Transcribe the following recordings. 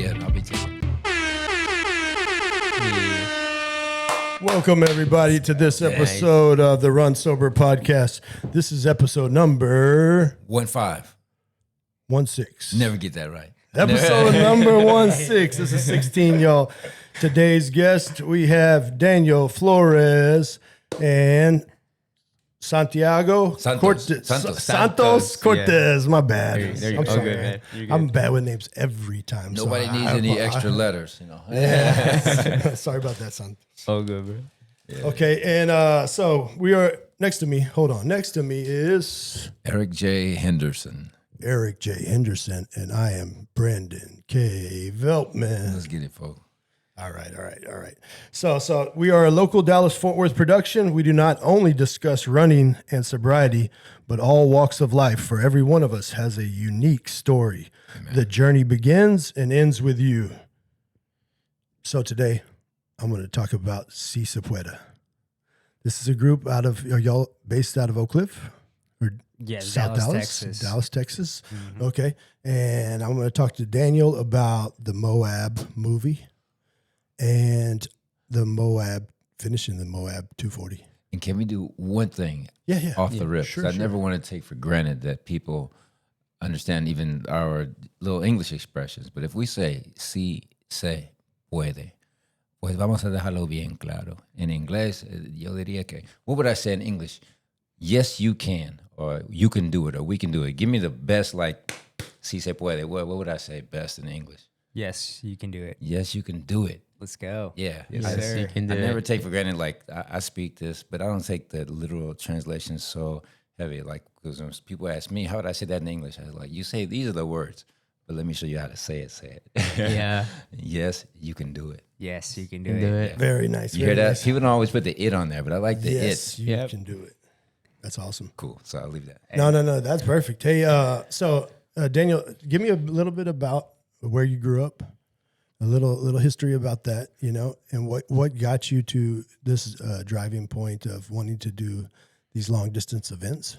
ahead. I'll be taking. Welcome, everybody, to this episode of the Run Sober podcast. This is episode number 15. Never get that right. Episode number 16. This is 16, y'all. Today's guest, we have Daniel Flores and Santiago Santos Cortez. My bad. I'm sorry. Good, man. I'm bad with names every time. Nobody needs any extra letters, you know. Yeah. Sorry about that, son. Oh, good, bro. Yeah. Okay, and so we are next to me. Hold on. Next to me is Eric J. Henderson. And I am Brandon K. Veltman. Let's get it, folks. All right. So we are a local Dallas-Fort Worth production. We do not only discuss running and sobriety, but all walks of life. For every one of us has a unique story. Amen. The journey begins and ends with you. So today, I'm going to talk about Si Se Puede. This is a group are y'all based out of Oak Cliff? Or South Dallas, Texas. Mm-hmm. Okay. And I'm going to talk to Daniel about the Moab movie. And finishing the Moab 240. And can we do one thing off the rip? Sure. I never want to take for granted that people understand even our little English expressions. But if we say, si se puede, pues vamos a dejarlo bien claro. En inglés, yo diría que, what would I say in English? Yes, you can, or you can do it, or we can do it. Give me the best, like, si se puede. What would I say best in English? Yes, you can do it. Yes, you can do it. Let's go. Yeah. Yes, sir. You can do I never it. take for granted, like, I speak this, but I don't take the literal translation so heavy. Like, because when people ask me, how would I say that in English? I was like, you say these are the words, but let me show you how to say it. Yeah. Yes, you can do it. Yes, you can do it. Yeah. Very nice. You hear that? People don't always put the it on there, but I like the yes, it. You can do it. That's awesome. Cool. So I'll leave that. No. That's perfect. Hey, so Daniel, give me a little bit about where you grew up. A little history about that, you know, and what got you to this driving point of wanting to do these long distance events?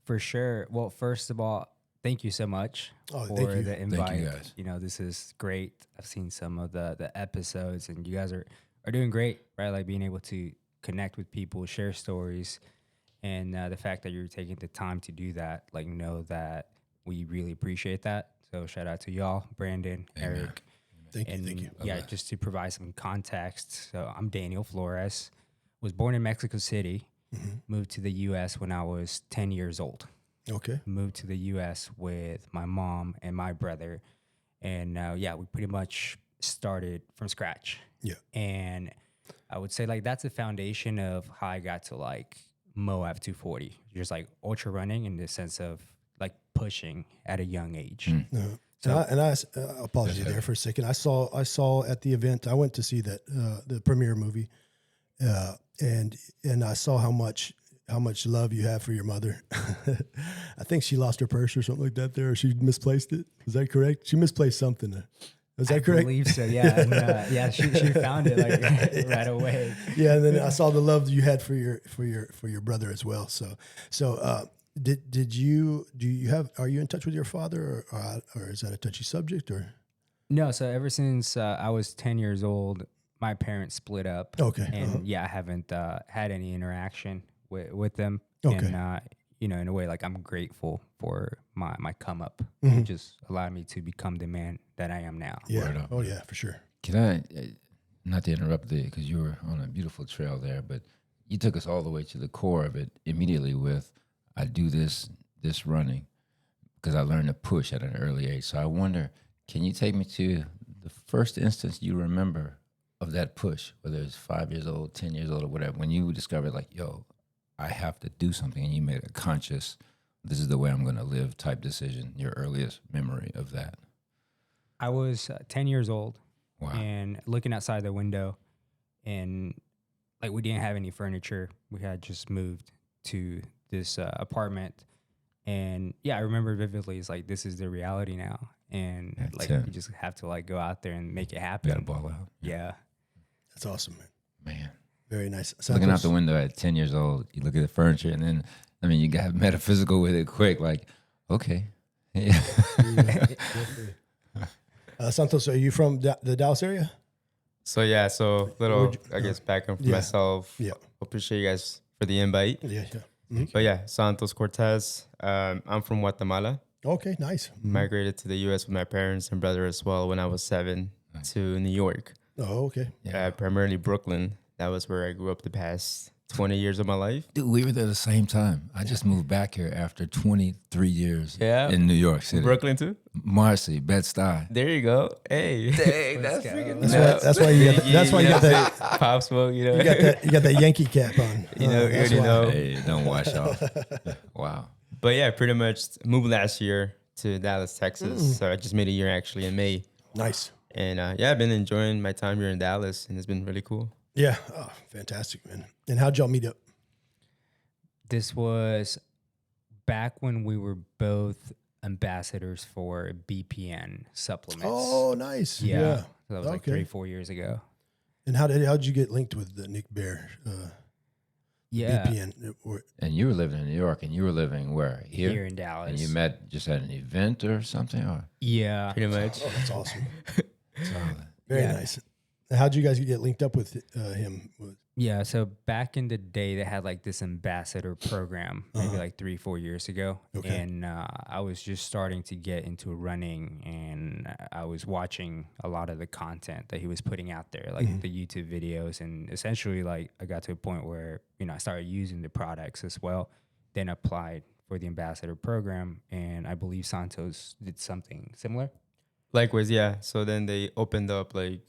For sure. Well, first of all, thank you so much for the invite. Thank you guys. You know, this is great. I've seen some of the episodes, and you guys are doing great, right? Like being able to connect with people, share stories, and the fact that you're taking the time to do that, like, know that we really appreciate that. So shout out to y'all, Brandon, Amen. Eric. Thank you. Yeah, just to provide some context. So I'm Daniel Flores, was born in Mexico City, moved to the U.S. when I was 10 years old. Okay. Moved to the U.S. with my mom and my brother. And we pretty much started from scratch. Yeah. And I would say, like, that's the foundation of how I got to, like, Moab 240. Just, like, ultra running in the sense of, like, pushing at a young age. I apologize there for a second. I saw at the event. I went to see that the premiere movie, and I saw how much love you have for your mother. I think she lost her purse or something like that there, or she misplaced it. Is that correct? She misplaced something. Is that correct? I believe so. Yeah, and, she found it like right away. Yeah, and then I saw the love that you had for your brother as well. So. Are you in touch with your father, or is that a touchy subject, or? No, so ever since I was 10 years old, my parents split up. Okay. And I haven't had any interaction with them. Okay. And, in a way, like, I'm grateful for my come up, which just allowed me to become the man that I am now. Yeah. Oh yeah, for sure. Can I, not to interrupt there, because you were on a beautiful trail there, but you took us all the way to the core of it immediately with, I do this running because I learned to push at an early age. So I wonder, can you take me to the first instance you remember of that push, whether it's 5 years old, 10 years old, or whatever, when you discovered, like, yo, I have to do something, and you made a conscious, this is the way I'm going to live type decision, your earliest memory of that? I was 10 years old. Wow. And looking outside the window, and, like, we didn't have any furniture. We had just moved to this apartment, and I remember vividly. It's like, this is the reality now, and you just have to, like, go out there and make it happen. You gotta ball out. Yeah, that's awesome, man. Very nice. Looking out the window at 10 years old, you look at the furniture, and then, I mean, you got metaphysical with it quick. Like, okay, yeah. Santos, are you from the Dallas area? So yeah, so little I guess background for myself. Yeah. Appreciate you guys for the invite. Yeah. But yeah, Santos Cortez. I'm from Guatemala. Okay, nice. Migrated to the U.S. with my parents and brother as well when I was 7 to New York. Oh, okay. Primarily Brooklyn. That was where I grew up the past 20 years of my life. Dude, we were there the same time. I just moved back here after 23 years Yeah. in New York City. Brooklyn too? Marcy, Bed-Stuy. There you go. Hey. Dang, that's freaking That's why you got that. Pop Smoke, you know. You got that Yankee cap on. You know, you already know. Hey, don't wash off. Wow. But yeah, pretty much moved last year to Dallas, Texas. So I just made a year actually in May. Nice. And I've been enjoying my time here in Dallas, and it's been really cool. Yeah. Oh, fantastic, man. And how'd y'all meet up? This was back when we were both ambassadors for BPN supplements. Oh, nice. yeah. So that was like Okay. 3-4 years ago. And how'd you get linked with Nick Bear? Yeah. BPN. And you were living in New York, and you were living where? Here? in Dallas. And you met just at an event or something? Or? Yeah. Pretty much. Oh, that's awesome. Solid. Very Yeah. nice. How'd you guys get linked up with him? Yeah, so back in the day, they had like this ambassador program, maybe like 3-4 years ago. Okay. And I was just starting to get into running, and I was watching a lot of the content that he was putting out there, like the YouTube videos. And essentially, like, I got to a point where, I started using the products as well, then applied for the ambassador program. And I believe Santos did something similar. Likewise, yeah. So then they opened up like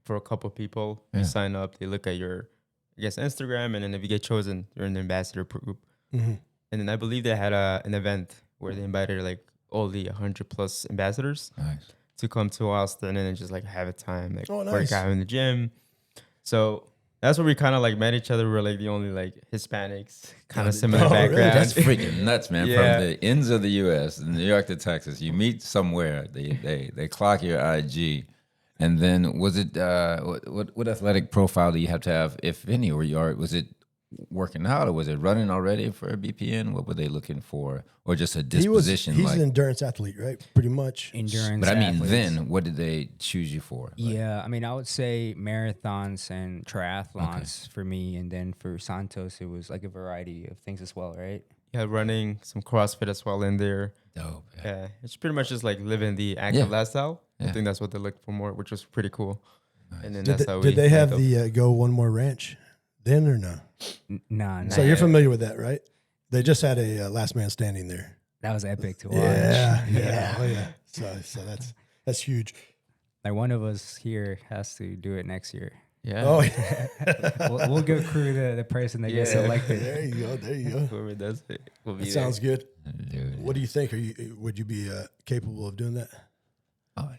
for a couple people. Yeah. You sign up, they look at your, I guess, Instagram, and then if you get chosen, you're in the ambassador group. And then I believe they had an event where they invited like all the 100+ ambassadors Nice. to come to Austin and then just like have a time, like Oh, work nice. out in the gym. So that's where we kind of like met each other. We're like the only like Hispanics, kind of similar really? background. That's freaking nuts, man. Yeah. From the ends of the U.S., New York to Texas, you meet somewhere. They clock your IG, and then was it what athletic profile do you have to have, if any? Or was it working out, or was it running already for a BPN? What were they looking for, or just a disposition? He's an endurance athlete, right? Pretty much. Endurance. But I mean, athletes. then what did they choose you for? Yeah, I mean, I would say marathons and triathlons for me, and then for Santos, it was like a variety of things as well, right? Yeah, running, some CrossFit as well in there. Dope. Yeah, it's pretty much just like living the active Yeah. lifestyle. Yeah. I think that's what they look for more, which was pretty cool. And then Did that's they, how did we they have linked up. the Go One More Ranch then or no? Nah, So you're familiar with that, right? They just had a last man standing there. that was epic to watch. Yeah. Oh, yeah. So that's huge. Like one of us here has to do it next year. Yeah. Oh, yeah. We'll go crew the person that gets Yeah. selected. There you go. Whoever does it will be That sounds good. Dude. What do you think? Would you be capable of doing that? Oh, yeah.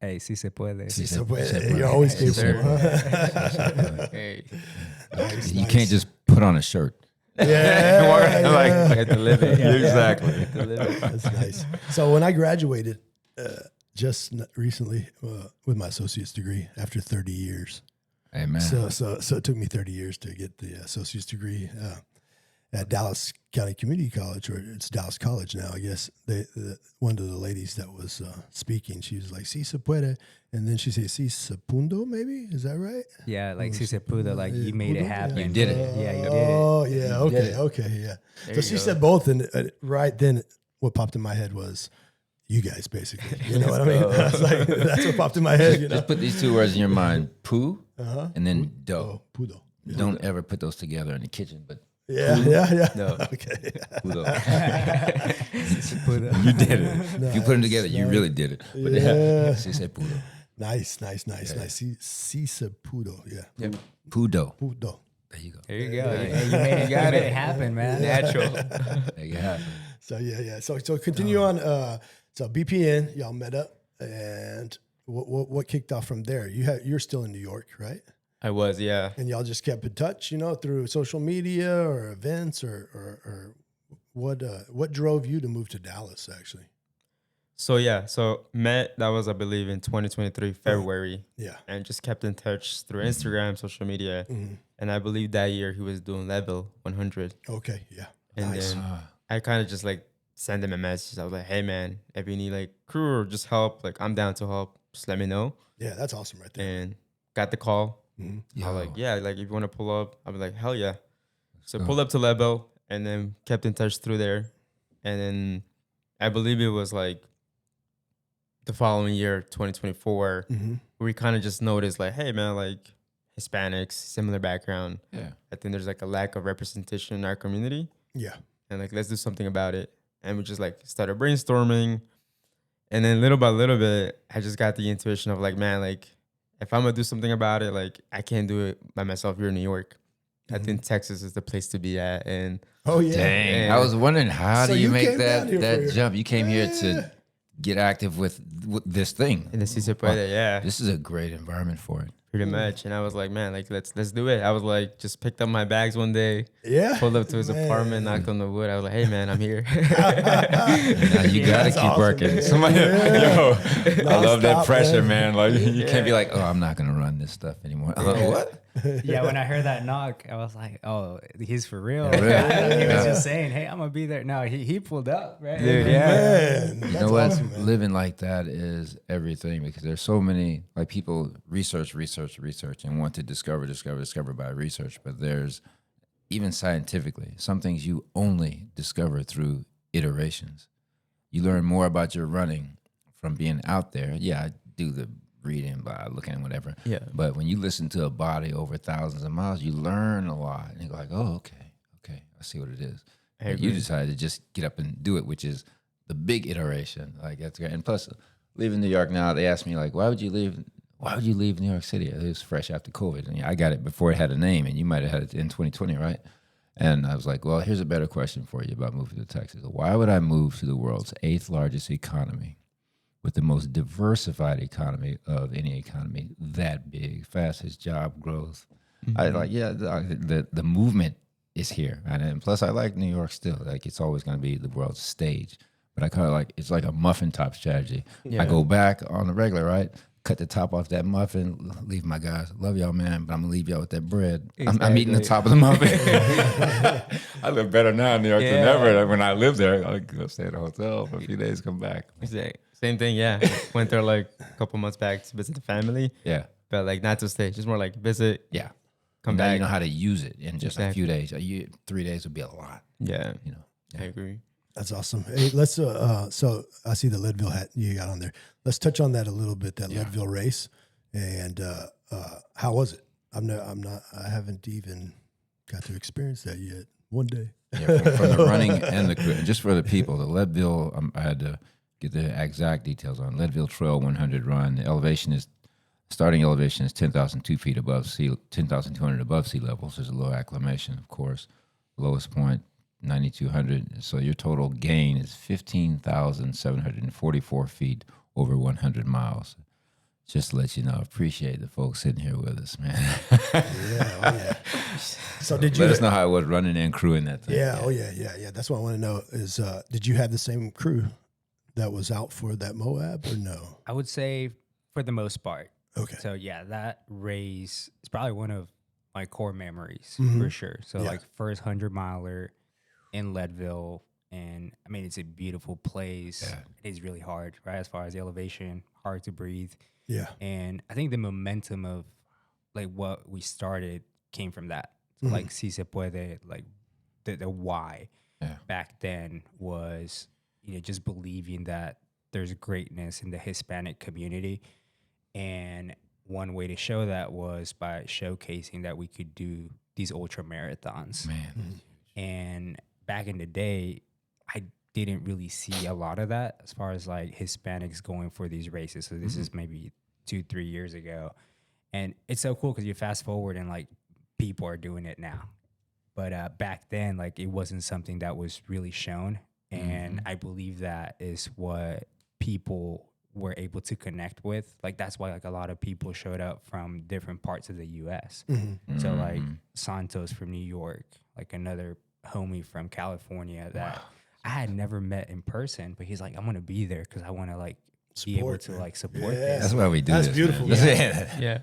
Hey, si se puede. Si se So, puede. you're always Yes, capable. sir. Huh? Hey. You can't just put on a shirt. Yeah, Like, yeah. I had to live it. Exactly. I had to live it. That's nice. So when I graduated recently with my associate's degree after 30 years. Hey, man. So it took me 30 years to get the associate's degree at Dallas County Community College, or it's Dallas College now, I guess. One of the ladies that was speaking, she was like, "Si se puede," and then she said, "Si se pudo," maybe, is that right? Yeah, like si se pudo, like you made it happen. You did it. Yeah, you did it. Oh, yeah. You did Okay. it. Yeah. There So you she go. said both, and right then, what popped in my head was you guys, basically. You know what I mean? I was like, that's what popped in my head. You know. Just put these two words in your mind: poo and then dough. Oh, pudo. Don't ever put those together in the kitchen, but Yeah. No. Okay. pudo. Si se pudo. You did it. If you put them together, you really did it. But Yeah. she said pudo. Nice. Si se pudo. Yeah. Yep. Pudo. Pudo. There you go. There you go. Hey, you made it happen, man. Natural. There you have it. So yeah. So continue on. So BPN, y'all met up, and what kicked off from there? You're still in New York, right? I was, yeah. And y'all just kept in touch, through social media or events, or what drove you to move to Dallas, actually? So met, that was, I believe, in 2023, February. Yeah. And just kept in touch through Instagram, social media. And I believe that year he was doing level 100. Okay. Yeah. And Nice. then I kind of just like sent him a message. I was like, hey man, if you need like crew or just help, like I'm down to help. just let me know. Yeah, that's awesome right there. And got the call. Mm-hmm. I was like, yeah, like if you want to pull up, I'll be like, hell yeah. So go. pulled up to Leadville and then kept in touch through there. And then I believe it was like the following year, 2024, we kind of just noticed like, hey man, like Hispanics, similar background. Yeah. I think there's like a lack of representation in our community. Yeah. And like, let's do something about it. And we just like started brainstorming. And then little by little bit, I just got the intuition of like, man, like if I'm gonna do something about it, like I can't do it by myself here in New York. I think Texas is the place to be at. And Oh yeah. Dang. Yeah. I was wondering, how So do you you make came down here that for- jump? You came here to get active with this thing. in the Si Se Puede, yeah, This is a great environment for it. pretty much. And I was like, man, like let's do it. I was like, just picked up my bags one day, Yeah. pulled up to his Man. apartment, knocked on the wood. I was like, hey man, I'm here. Now you gotta That's keep awesome, working. man. Somebody, yo, I love that Non-stop, pressure, man. man. Like you can't be like, oh, I'm not gonna run this stuff anymore. What? Yeah, when I heard that knock, I was like, "Oh, he's for real." Yeah, really? I thought he was Yeah. just saying, "Hey, I'm gonna be there." No, he pulled up, right? Dude, yeah. Man, You that's know what? awesome, man. Living like that is everything, because there's so many, like, people research and want to discover by research. But there's, even scientifically, some things you only discover through iterations. You learn more about your running from being out there. Yeah, I do the reading by looking, whatever. Yeah. But when you listen to a body over thousands of miles, you learn a lot. And you're like, oh, okay, I see what it is. I And you agree. decided to just get up and do it, which is the big iteration. Like, that's great. And plus, leaving New York now, they asked me, like, why would you leave New York City? It was fresh after COVID. And I got it before it had a name, and you might have had it in 2020, right? And I was like, well, here's a better question for you about moving to Texas. Why would I move to the world's 8th largest economy, with the most diversified economy of any economy that big, fastest job growth? I like, yeah, the movement is here. And plus, I like New York still. Like, it's always going to be the world's stage. But I kind of like, it's like a muffin top strategy. Yeah. I go back on the regular, right? Cut the top off that muffin, leave my guys. Love y'all, man, but I'm going to leave y'all with that bread. I'm eating the Exactly. top of the muffin. I live better now in New York than Yeah. ever. When I lived there, I'd go stay at a hotel for a few days, come back. Exactly. Same thing, yeah. Went there like a couple months back to visit the family, Yeah. but like not to stay, just more like visit, Yeah. come Now back. you know how to use it in just a Exactly. few days. 3 days would be a lot, Yeah, you know. I agree. That's awesome. Hey, let's. So I see the Leadville hat you got on there. Let's touch on that a little bit. That Leadville race, and how was it? I haven't even got to experience that yet. One day. Yeah, from the running and the crew. Just for the people, the Leadville, I had to get the exact details on Leadville Trail 100 run. The starting elevation is 10,002 feet above 10,200 above sea level. So there's a low acclimation, of course. Lowest point, 9,200. So your total gain is 15,744 feet over 100 miles. Just to let you know, appreciate the folks sitting here with us, man. Yeah. So did you Let us know how it was running and crewing that thing. Yeah. Oh yeah. That's what I want to know is, did you have the same crew that was out for that Moab or no? I would say for the most part. Okay. So yeah, that race is probably one of my core memories Mhm. for sure. So Yeah. like first 100-miler in Leadville, and I mean it's a beautiful place. Yeah. It is really hard, right? As far as the elevation, hard to breathe. Yeah. And I think the momentum of like what we started came from that. So Mhm. like Si Se Puede, like the why Yeah. back then was, just believing that there's greatness in the Hispanic community. And one way to show that was by showcasing that we could do these ultra marathons. Man. And back in the day, I didn't really see a lot of that as far as like Hispanics going for these races. So this is maybe 2-3 years ago. And it's so cool because you fast forward and like people are doing it now. But back then, like it wasn't something that was really shown. And I believe that is what people were able to connect with. Like that's why like a lot of people showed up from different parts of the US. So like Santos from New York, like another homie from California that I had never met in person, but he's like, I'm gonna be there because I want to like be able Support, to man. like support Yeah. this. That's why we do That's this. beautiful, Man. man. Yeah,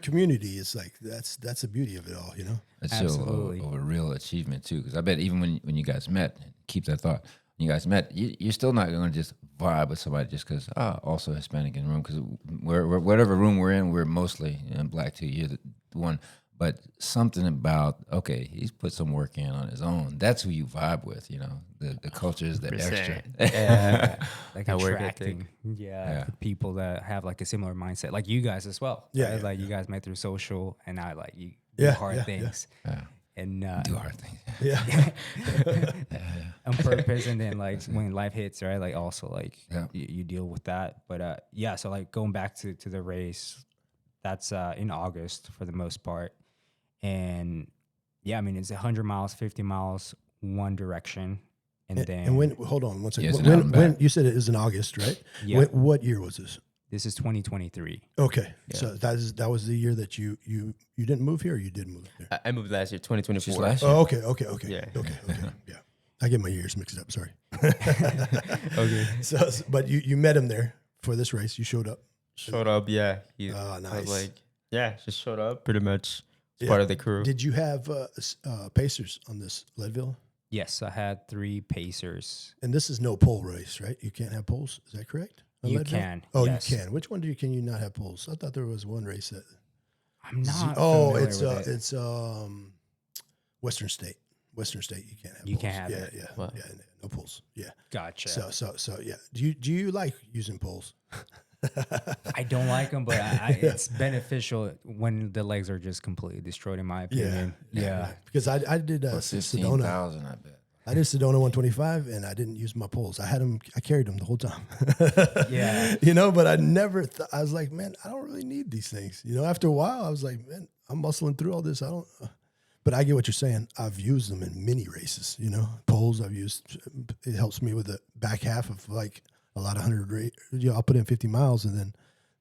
Community is like that's the beauty of it all, you know. It shows Absolutely. a real achievement too, because I bet even when you guys met, keep that thought. you guys met, you're still not going to just vibe with somebody just because, also Hispanic in the room. Because we're whatever room we're in, we're mostly black too. You're the one. But something about, okay, he's put some work in on his own. That's who you vibe with, you know. The culture is the extra. Like That work attracting, people that have like a similar mindset, like you guys as well. Yeah, right? yeah, like you guys met through social, and now like you do Yeah, hard yeah, things, and Do hard things. Yeah. on purpose. And then like when life hits, right? Like also like Yeah. you deal with that. But yeah, so like going back to the race, that's in August for the most part. And yeah, I mean, it's 100 miles, 50 miles, one direction. And then And when, hold on one second. Yeah, it's an out and When back. you said it is in August, right? Yeah. What year was this? this is 2023. Okay. So that was the year that you didn't move here, or you did move here? I moved last year, 2024. Just last year. Oh, okay. Yeah. Okay. Yeah. I get my years mixed up. Sorry. Okay. So, but you met him there for this race. You showed up. Showed up, yeah. Oh, I nice. was like, yeah, just showed up pretty much. Yeah. Part of the crew. Did you have pacers on this Leadville? Yes, I had 3 pacers. And this is no pole race, right? You can't have poles. Is that correct? On You Leadville? can, Oh, yes. you can. Which one can you not have poles? I thought there was one race that. I'm not. Oh, familiar it's with it. it's Western State. Western State. You can't have. You poles. can't have yeah, it. Yeah, Wow. yeah. No poles. Yeah. Gotcha. So yeah. Do you like using poles? I don't like them, but it's beneficial when the legs are just completely destroyed, in my opinion. Yeah. Because I did For Sedona. 15,000, I bet. I did Sedona 125, and I didn't use my poles. I carried them the whole time. Yeah. You know, but I never thought, I was like, man, I don't really need these things. You know, after a while, I was like, man, I'm muscling through all this. I don't, but I get what you're saying. I've used them in many races, you know, poles I've used. It helps me with the back half of like a lot of 100, I'll put in 50 miles, and then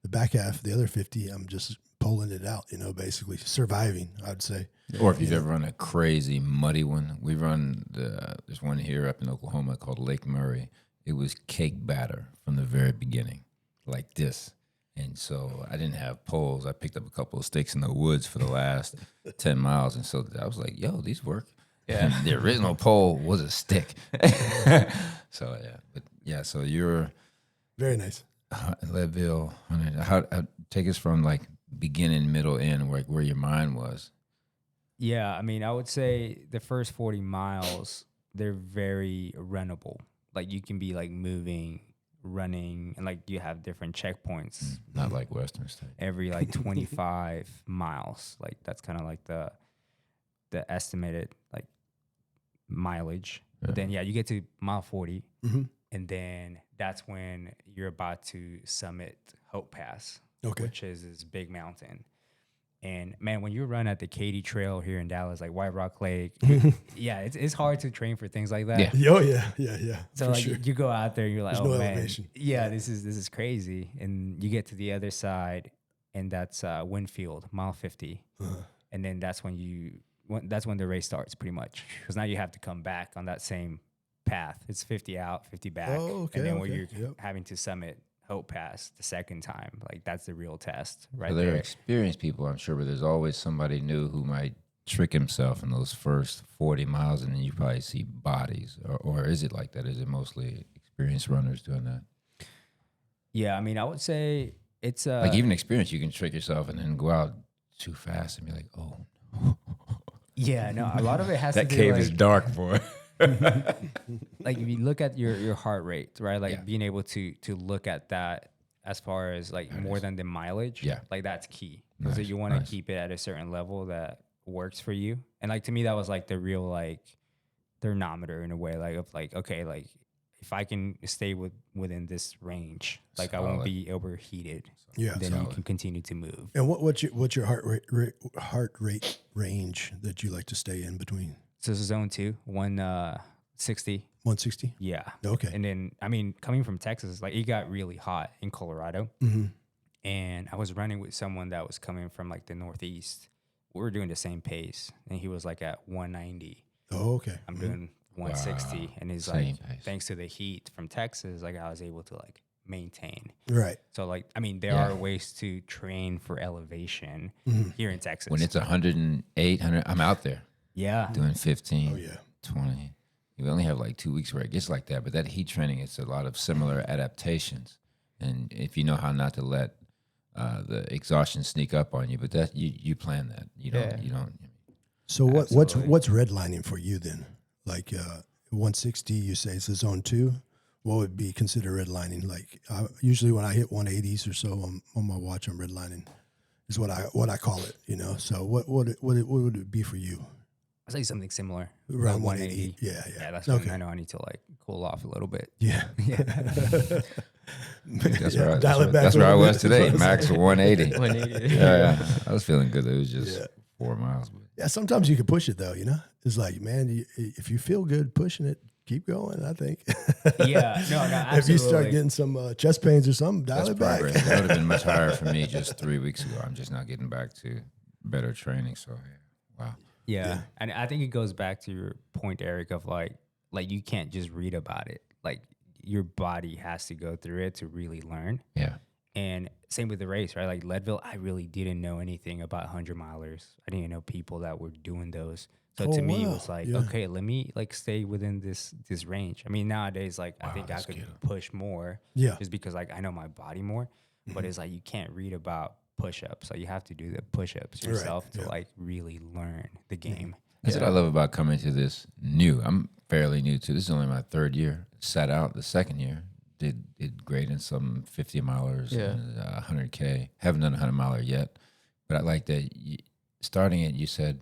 the back half, the other 50, I'm just pulling it out, you know, basically surviving, I'd say. Or if you've ever run a crazy muddy one, we run there's one here up in Oklahoma called Lake Murray. It was cake batter from the very beginning, like this. And so I didn't have poles. I picked up a couple of sticks in the woods for the last 10 miles. And so I was like, yo, these work. Yeah. And the original pole was a stick. So, yeah. But, yeah, so you're Very nice. Leadville. How take us from, like, beginning, middle, end, where your mind was. Yeah, I mean, I would say the first 40 miles, they're very runnable. Like you can be like moving, running, and like you have different checkpoints Not like Western State. every like 25 miles. Like that's kind of like the estimated like mileage. But then yeah, you get to mile 40, and then that's when you're about to summit Hope Pass, which is this big mountain. And man, when you run at the Katy Trail here in Dallas, like White Rock Lake, yeah, it's hard to train for things like that. Yeah. Oh yeah. So for like sure. you go out there, and you're like, There's oh no man, elevation. yeah, this is crazy. And you get to the other side, and that's Winfield, mile 50, and then that's when the race starts, pretty much, because now you have to come back on that same path. It's 50 out, 50 back, and then when you're having to summit Hope Pass the second time, like that's the real test, right So they're there. experienced people, I'm sure, but there's always somebody new who might trick himself in those first 40 miles, and then you probably see bodies. Or is it like that? Is it mostly experienced runners doing that? Yeah, I mean, I would say it's Like even experienced, you can trick yourself and then go out too fast and be like, oh. yeah, no, a lot of it has That to do cave like, is dark, boy. like if you look at your heart rate, right? Like being able to look at that as far as like more than the mileage, like that's key, because you want to keep it at a certain level that works for you. And like to me, that was like the real like thermometer in a way, like of like, okay, like if I can stay within this range, like I won't be overheated. Yeah, then you can continue to move. And what's your heart rate range that you like to stay in between? So this is zone 2, 160. 160. Yeah. Okay. And then I mean, coming from Texas, like it got really hot in Colorado, and I was running with someone that was coming from like the Northeast. We were doing the same pace, and he was like at 190. Oh, okay. I'm doing 160, and he's Same like, pace. thanks to the heat from Texas, like I was able to like maintain. Right. So like, I mean, there are ways to train for elevation here in Texas. When it's 108, 100, I'm out there yeah, doing 15, Oh yeah. 20. You only have like 2 weeks where it gets like that. But that heat training, it's a lot of similar adaptations. And if you know how not to let the exhaustion sneak up on you, but that you plan that. You don't. So what's Absolutely. redlining for you then? Like 160, you say it's a zone 2. What would be considered redlining? Like usually when I hit 180s or so on my watch, I'm redlining. Is what I call it. You know. So what would it be for you? I'll say something similar. Around About 180. Yeah. Yeah, that's Okay. when I know I need to like cool off a little bit. Yeah. That's Yeah, where, dial it back that's a where I little was bit. today. Max 180. 180. Yeah, I was feeling good. It was just Yeah. 4 miles. But Yeah, sometimes you can push it though, you know? It's like, man, if you feel good pushing it, keep going, I think. Yeah, no, absolutely. If you start getting some chest pains or something, dial that's it back. progress. That would have been much higher for me just 3 weeks ago. I'm just not getting back to better training. So, yeah. Wow. Yeah. And I think it goes back to your point, Eric, of like you can't just read about it. Like your body has to go through it to really learn. Yeah. And same with the race, right? Like Leadville, I really didn't know anything about 100 milers. I didn't know people that were doing those. So Oh, to me, it wow. was like, Yeah. okay, let me like stay within this range. I mean, nowadays, like I think I that's could good. push more Yeah. just because like I know my body more. But it's like you can't read about push-ups. So you have to do the push-ups Right, yourself to yeah. like really learn the game. That's what I love about coming to this new. I'm fairly new to this. Is only my 3rd year. Sat out the 2nd year. Did great in some 50 milers and 100K. Haven't done a 100 miler yet. But I like that starting it, you said,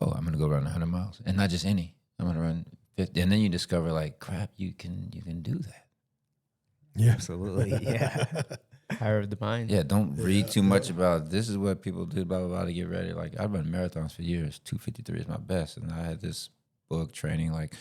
oh, I'm going to go run 100 miles. And not just any. I'm going to run 50. And then you discover like, crap, you can do that. Yeah. Absolutely. Yeah. Power of the mind. Yeah, don't read too much about this is what people do, blah, blah, blah, to get ready. Like, I've run marathons for years. 253 is my best. And I had this book training, like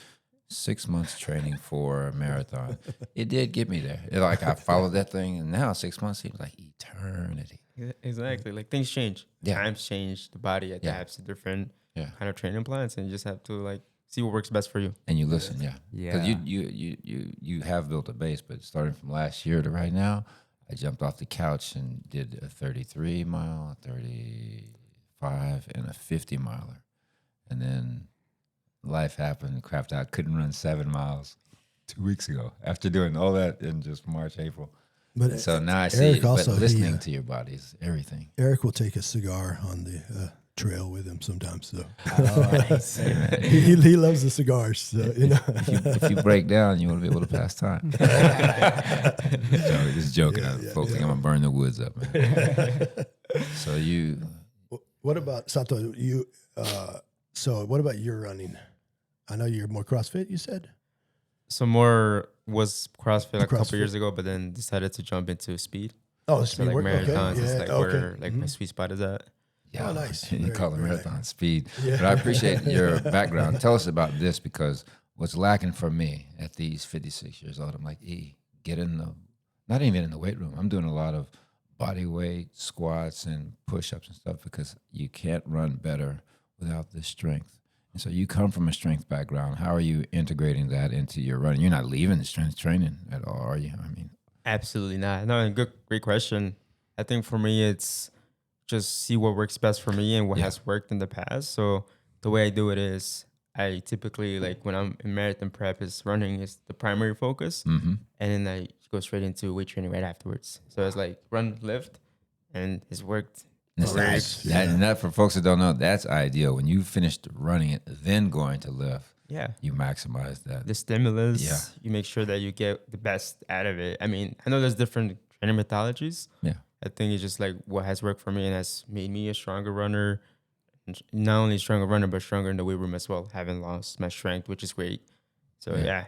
6 months training for a marathon. It did get me there. Like, I followed that thing, and now 6 months seems like eternity. Exactly. Like things change. Yeah. Times change. The body adapts to different Yeah. kind of training plans, and you just have to like see what works best for you. And you listen, yeah. Because Yeah. you have built a base, but starting from last year to right now, I jumped off the couch and did a 33 mile, 35, and a 50 miler. And then life happened, crapped out, couldn't run 7 miles 2 weeks ago after doing all that in just March, April. But So now I see, Eric but also, listening to your body is everything. Eric will take a cigar on the trail with him sometimes. So Hey, man, he loves the cigars. So, you know. if you break down, you want to be able to pass time. Just joking. I'm folks think I'm gonna burn the woods up, man. So you, What about Santo? So what about your running? I know you're more CrossFit. You said. So more was CrossFit a couple CrossFit. years ago, but then decided to jump into speed. Oh, So like work. marathons Okay. is Yeah. like okay. where like my sweet spot is at. yeah, Oh, nice. You Very- call it very marathon speed, Yeah. but I appreciate your background. Tell us about this because what's lacking for me at these 56 years old, I'm like, get in the, not even in the weight room. I'm doing a lot of body weight squats and push-ups and stuff because you can't run better without the strength. And so you come from a strength background. How are you integrating that into your running? You're not leaving the strength training at all, are you? I mean, Absolutely not. No, great question. I think for me, it's just see what works best for me and what has worked in the past. So the way I do it is I typically like when I'm in marathon prep is running is the primary focus. And then I go straight into weight training right afterwards. So it's like run, lift, and it's worked. Nice. and that for folks that don't know, that's ideal. When you finished running it, then going to lift, Yeah. you maximize that. The stimulus, Yeah. you make sure that you get the best out of it. I mean, I know there's different training methodologies. Yeah. I think it's just like what has worked for me and has made me a stronger runner. And not only a stronger runner, but stronger in the weight room as well. Haven't lost my strength, which is great. So yeah.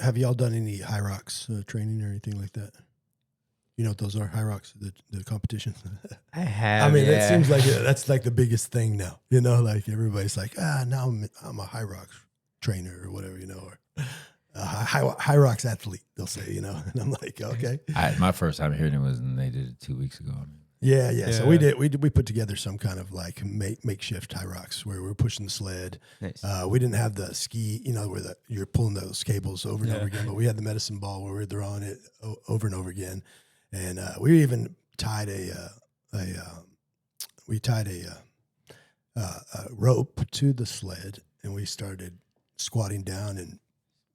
Have y'all done any high rocks training or anything like that? You know what those are? High rocks, the competition. I have. I mean, yeah. it seems like that's like the biggest thing now. You know, like everybody's like, now I'm a high rocks trainer or whatever, you know, or a high rocks athlete. They'll say, you know, and I'm like, okay, My first time hearing it was when they did it 2 weeks ago. yeah. So we put together some kind of like makeshift high rocks where we're pushing the sled. Nice. We didn't have the ski, you know, where you're pulling those cables over and over again, but we had the medicine ball where we're throwing it over and over again. And we even tied a rope to the sled, and we started squatting down and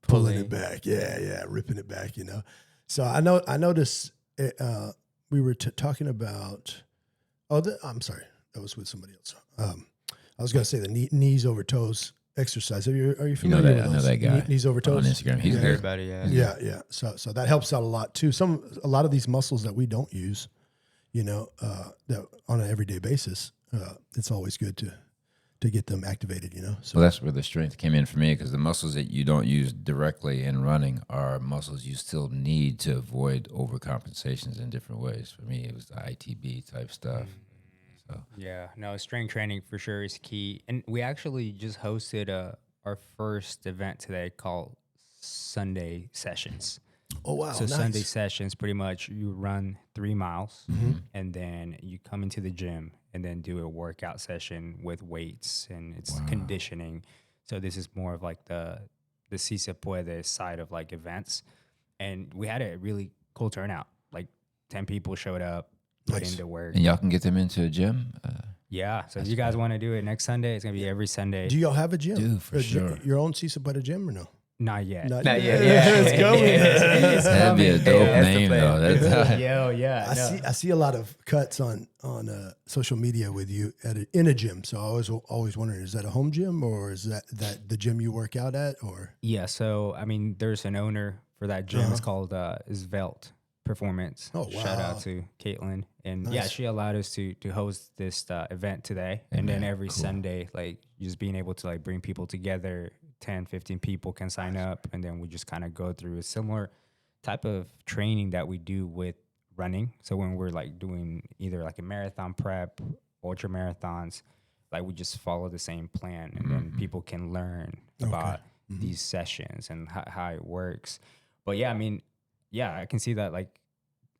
pulling it back. Yeah, ripping it back. So I noticed we were talking about. I'm sorry, that was with somebody else. I was going to say the knees over toes exercise. Are you familiar with those? I know that guy. Knees over toes on Instagram. He's good. Everybody, Yeah. So that helps out a lot too. A lot of these muscles that we don't use, that on an everyday basis, it's always good to get them activated. So Well, that's where the strength came in for me, because the muscles that you don't use directly in running are muscles you still need to avoid overcompensations in different ways. For me, it was the ITB type stuff. So Yeah, no, strength training for sure is key. And we actually just hosted our first event today called Sunday Sessions. oh wow, So nice. Sunday Sessions, pretty much you run 3 miles and then you come into the gym and then do a workout session with weights, and it's conditioning. So this is more of like the Si Se Puede side of like events. And we had a really cool turnout. Like 10 people showed up, put Nice. into work. and y'all can get them into a gym. Yeah. So if you guys want to do it next Sunday, it's going to be every Sunday. Do y'all have a gym? Do, for sure. Your own Si Se Puede gym or no? Not yet. Not Not yet. yet. It's coming. It's That'd be a coming. dope That's the name, plan. though. That's Yo, yeah. no. I see a lot of cuts on social media with you in a gym. So I was always wondering, is that a home gym or is that the gym you work out at or? Yeah. So, I mean, there's an owner for that gym. It's called Svelte Performance. Oh, Shout wow. out to Caitlin. And yeah, Nice. she allowed us to host this event today. And then every Sunday, like just being able to like bring people together, 10, 15 people can sign up. And then we just kind of go through a similar type of training that we do with running. So when we're like doing either like a marathon prep, ultra marathons, like we just follow the same plan, and then people can learn about these sessions and how it works. But yeah, I mean, yeah, I can see that like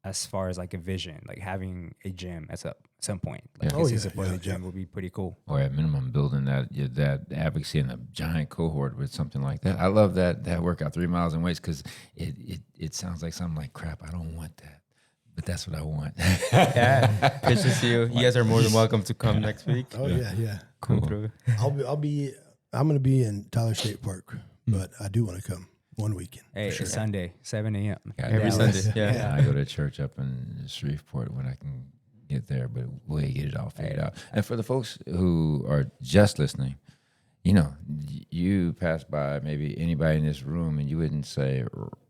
as far as like a vision, like having a gym at some point, like Yeah. Oh, this is yeah, a yeah, gym would be pretty cool. or at minimum building that advocacy in a giant cohort with something like that. I love that workout, 3 miles in weights, because it sounds like something like crap. I don't want that, but that's what I want. Yeah, good to see you. You guys are more than welcome to come next week. Oh yeah. Come Cool. through. I'm going to be in Tyler State Park, but I do want to come one weekend. Hey, for sure. it's Sunday, 7 a.m. Every Dallas. Sunday. Yeah. Yeah, I go to church up in Shreveport when I can get there, but we'll get it all figured out. And for the folks who are just listening, you pass by maybe anybody in this room and you wouldn't say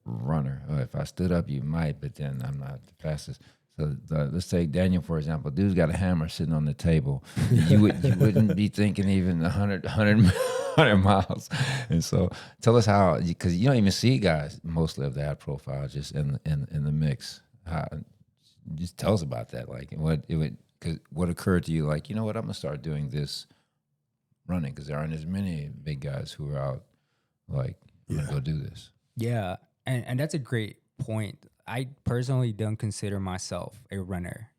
runner. If I stood up, you might, but then I'm not the fastest. So let's take Daniel, for example. Dude's got a hammer sitting on the table. You wouldn't be thinking even 100 miles. And so tell us how, because you don't even see guys mostly of that profile just in the mix. Just tell us about that. Like what occurred to you? Like, you know what, I'm gonna start doing this running, because there aren't as many big guys who are out. Like, I'm gonna go do this. Yeah, and that's a great point. I personally don't consider myself a runner,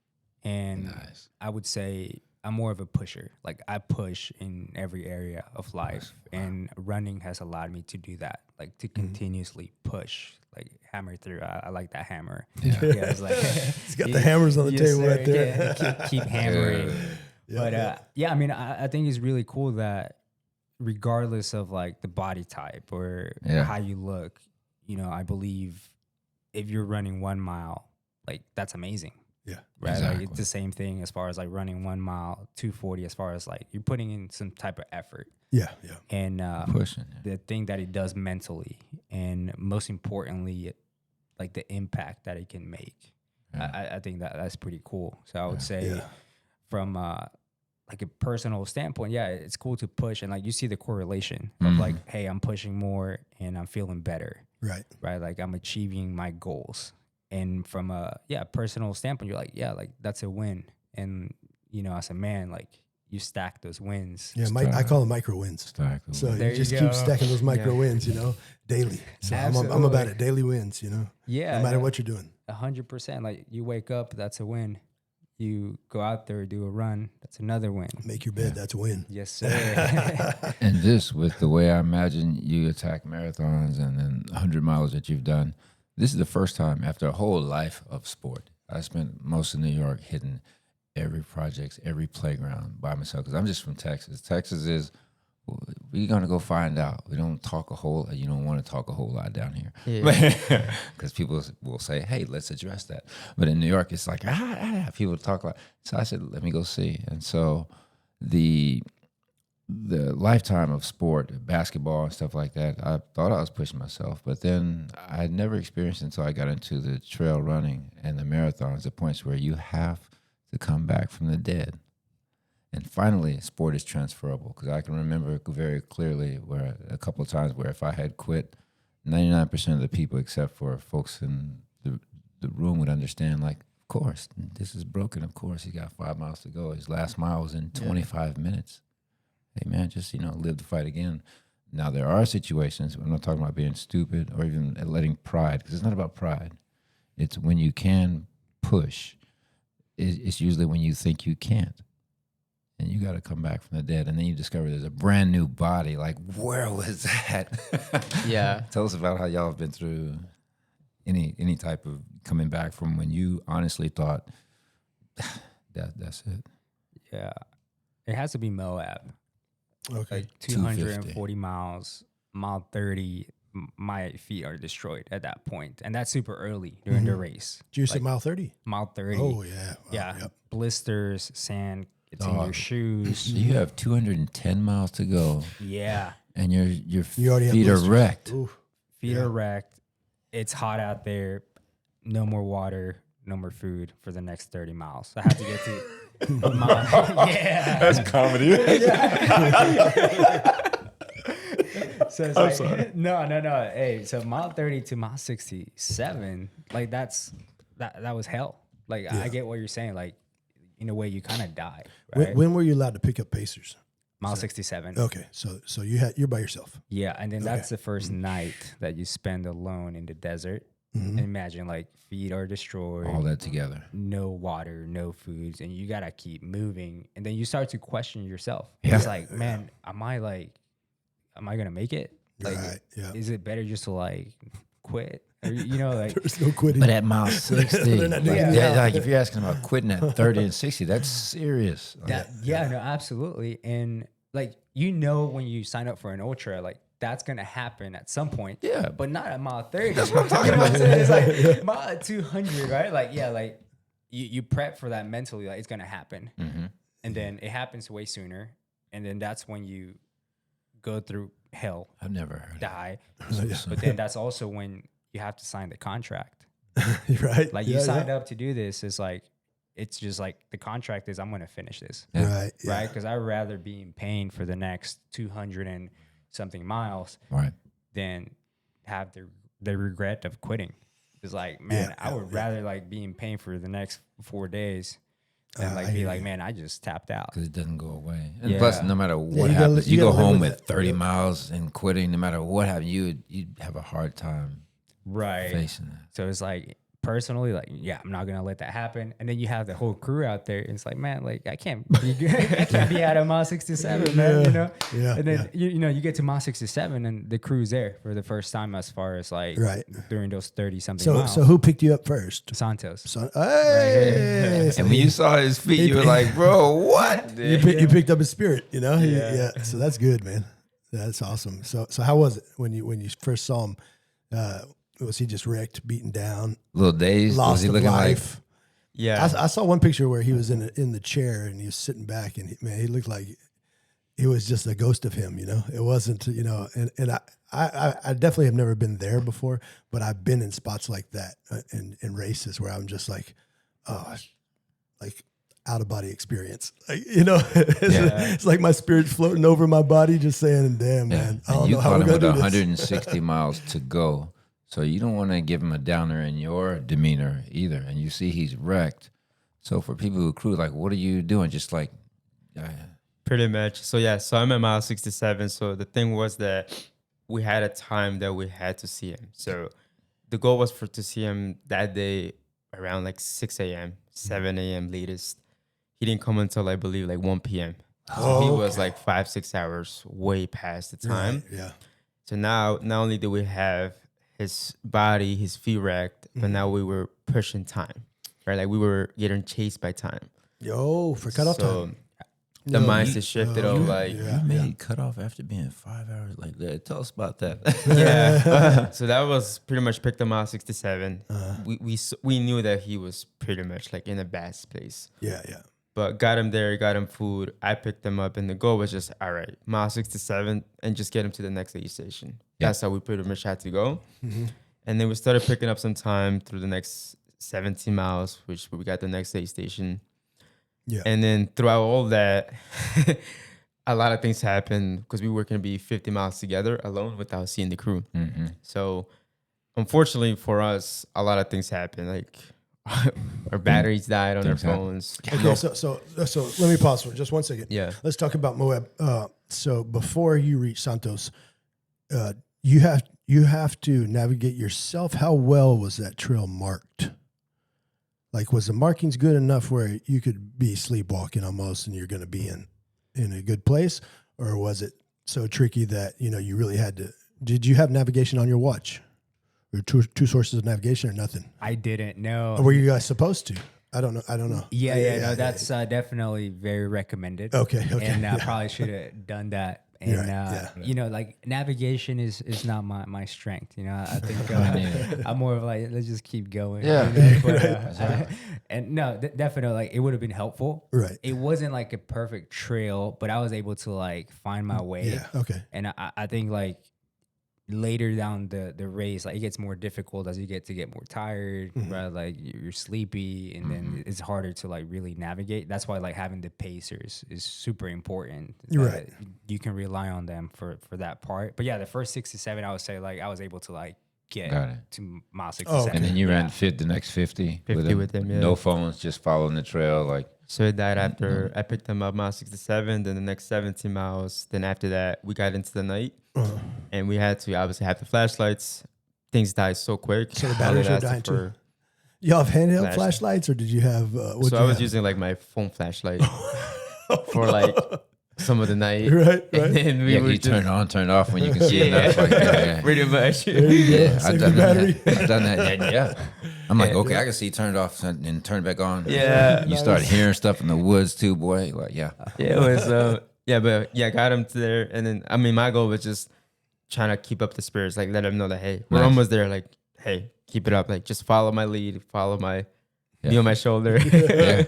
and Nice. I would say I'm more of a pusher. Like I push in every area of life, and running has allowed me to do that. Like to continuously push, like hammer through. I like that hammer. Yeah. It's like He's got the hammers on the Yes, table sir. right there. Yeah, keep hammering. Yeah, But yeah, I mean, I think it's really cool that regardless of like the body type or how you look, I believe if you're running 1 mile, like that's amazing. Yeah. Right. Exactly. Like it's the same thing as far as like running 1 mile, 240, as far as like you're putting in some type of effort. Yeah. And Pushing. the thing that it does mentally, and most importantly, like the impact that it can make. I think that's pretty cool. So I would say from like a personal standpoint, yeah, it's cool to push, and like you see the correlation of like, hey, I'm pushing more and I'm feeling better. Right. Like I'm achieving my goals. And from a personal standpoint, you're like, yeah, like that's a win. And as a man, like you stack those wins. Yeah, I call them micro wins. Exactly. So There you you just go. keep stacking those micro Yeah. wins, daily. So I'm about Absolutely. it. Daily wins, Yeah. no matter what you're doing. 100%. Like you wake up, that's a win. You go out there, do a run, that's another win. Make your bed, that's a win. Yes, sir. And this, with the way I imagine you attack marathons and then 100 miles that you've done, this is the first time after a whole life of sport. I spent most of New York hitting every project, every playground by myself, because I'm just from Texas. Texas is we're gonna go find out. We don't talk a whole. You don't want to talk a whole lot down here, because people will say, "Hey, let's address that." But in New York, it's like people talk a lot. So I said, "Let me go see." And so the lifetime of sport, basketball and stuff like that, I thought I was pushing myself, but then I had never experienced it until I got into the trail running and the marathons, the points where you have to come back from the dead. And finally, sport is transferable, because I can remember very clearly where a couple of times where if I had quit, 99% of the people, except for folks in the room, would understand, like, of course, this is broken. Of course, he's got 5 miles to go. His last mile was in 25 minutes. Hey, man, just, live the fight again. Now, there are situations, I'm not talking about being stupid or even letting pride, because it's not about pride. It's when you can push. It's usually when you think you can't. And you got to come back from the dead. And then you discover there's a brand new body. Like, where was that? Yeah. Tell us about how y'all have been through any type of coming back from when you honestly thought, that's it. Yeah. It has to be Moab. Okay. Like 240 miles, mile 30, my feet are destroyed at that point. And that's super early during the race. Did you say mile 30? Mile 30. Oh, yeah. Wow, Yeah. Yep. Blisters, sand, it's in your shoes. So you have 210 miles to go, Yeah. and your You already have feet are blisters. wrecked. Oof. Feet are wrecked. It's hot out there. No more water, no more food for the next 30 miles. I have to get to yeah. That's comedy. So it's like, no. Hey, so mile 30 to mile 67, like that was hell. Like I get what you're saying. Like in a way, you kind of die. Right? When were you allowed to pick up pacers? Mile 67. Okay, so you're by yourself. Yeah, and then that's the first night that you spend alone in the desert. And imagine, like, feet are destroyed. All that together. No water, no foods, and you gotta keep moving. And then you start to question yourself. Yeah. It's like, man, am I gonna make it? Like, Right, yeah. is it better just to like quit? Or, like There's no quitting. But at mile 60, They're not doing like if you're asking about quitting at 30 and 60, that's serious. Like, no, absolutely. And like when you sign up for an ultra, like that's gonna happen at some point. Yeah. But not at mile 30. That's what I'm talking about. It's like mile 200, right? Like, yeah, like you prep for that mentally, like it's gonna happen. And then it happens way sooner. And then that's when you go through hell. I've never heard die. of But then that's also when you have to sign the contract. Right. Like you signed up to do this. It's just like the contract is I'm going to finish this. Yeah. Right. Yeah. Right. Because I'd rather be in pain for the next 200 and something miles Right. than have the regret of quitting. It's like, man, I would rather like be in pain for the next 4 days than like be like, man, I just tapped out. Because it doesn't go away. And Yeah. plus, no matter what you happens, you go gotta live home with with that. 30 miles and quitting, no matter what happens, you'd have a hard time Right. facing that. So it's like personally, like, yeah, I'm not gonna let that happen. And then you have the whole crew out there. And it's like, man, like I can't be out of mile 67, man. Yeah, And then you get to mile 67, and the crew's there for the first time as far as like during those 30 something miles. So who picked you up first? Santos. So, hey, And when you saw his feet, you were like, bro, what? you picked up his spirit, Yeah. So that's good, man. That's awesome. So how was it when you first saw him? Was he just wrecked, beaten down, Little dazed? Was lost he of looking life? Yeah. I saw one picture where he was in the chair and he was sitting back, and he looked like he was just a ghost of him. It wasn't. And I definitely have never been there before, but I've been in spots like that in races where I'm just like, oh, like out of body experience. Like, it's like my spirit's floating over my body, just saying, "Damn, man, I don't you know how caught we're him gonna with do this." 160 miles to go. So you don't want to give him a downer in your demeanor either. And you see he's wrecked. So for people who crew, like, what are you doing? Just like, Pretty much. So I'm at mile 67. So the thing was that we had a time that we had to see him. So the goal was to see him that day around like 6 a.m., 7 a.m. latest. He didn't come until I believe like 1 p.m. So he was like 5-6 hours way past the time. Right, yeah. So now not only do we have his body, his feet wrecked, but now we were pushing time, right? Like we were getting chased by time. For cutoff time. the No, mindset shifted of like, yeah. You made cutoff after being 5 hours like that. Tell us about that. yeah. So that was pretty much picked him out 67. We knew that he was pretty much like in a bad place. Yeah. But got him there, got him food. I picked him up, and the goal was just, all right, mile 67, and just get him to the next aid station. Yeah. That's how we pretty much had to go. And then we started picking up some time through the next 17 miles, which we got the next aid station. Yeah. And then throughout all that, a lot of things happened because we were going to be 50 miles together alone without seeing the crew. So unfortunately for us, a lot of things happened. Like our batteries died on our phones. Okay, so let me pause for just 1 second. Yeah. Let's talk about Moab. So before you reach Santos, you have to navigate yourself. How well was that trail marked? Like, was the markings good enough where you could be sleepwalking almost and you're going to be in a good place? Or was it so tricky that, you really had to, did you have navigation on your watch? Or two sources of navigation or nothing? I didn't know. Or were you guys supposed to? I don't know. Yeah, that's definitely very recommended. Okay. And I probably should have done that. And like navigation is not my strength. I think I'm more of like, let's just keep going. Yeah. But, and no, definitely, like it would have been helpful. Right. It wasn't like a perfect trail, but I was able to like find my way. Yeah. Okay. And I think like later down the race, like it gets more difficult as you get more tired, right? Like you're sleepy, and then it's harder to like really navigate. That's why like having the pacers is super important. Right. You can rely on them for that part. But yeah, the first 67, I would say like I was able to like get to mile 67. And then you ran the next 50 with him, yeah. No phones, just following the trail. Like, so it died after I picked him up mile 67, then the next 17 miles. Then after that, we got into the night, and we had to obviously have the flashlights. Things died so quick. So the batteries were dying too. You have handheld flashlights, or did you have? So I was using like my phone flashlight for like some of the night. Right. And then we you turn on, turn off when you can see enough. Like, pretty much. Yeah, I've done battery. that. I've done that. Yeah. I'm like, okay, I can see turn it off and turn it back on. Yeah. You start hearing stuff in the woods too, boy. Like, yeah. Yeah, it was, got him to there. And then, I mean, my goal was just trying to keep up the spirits, like let him know that, hey, we're almost there. Like, hey, keep it up. Like, just follow my lead, follow my, be on my shoulder. Yeah.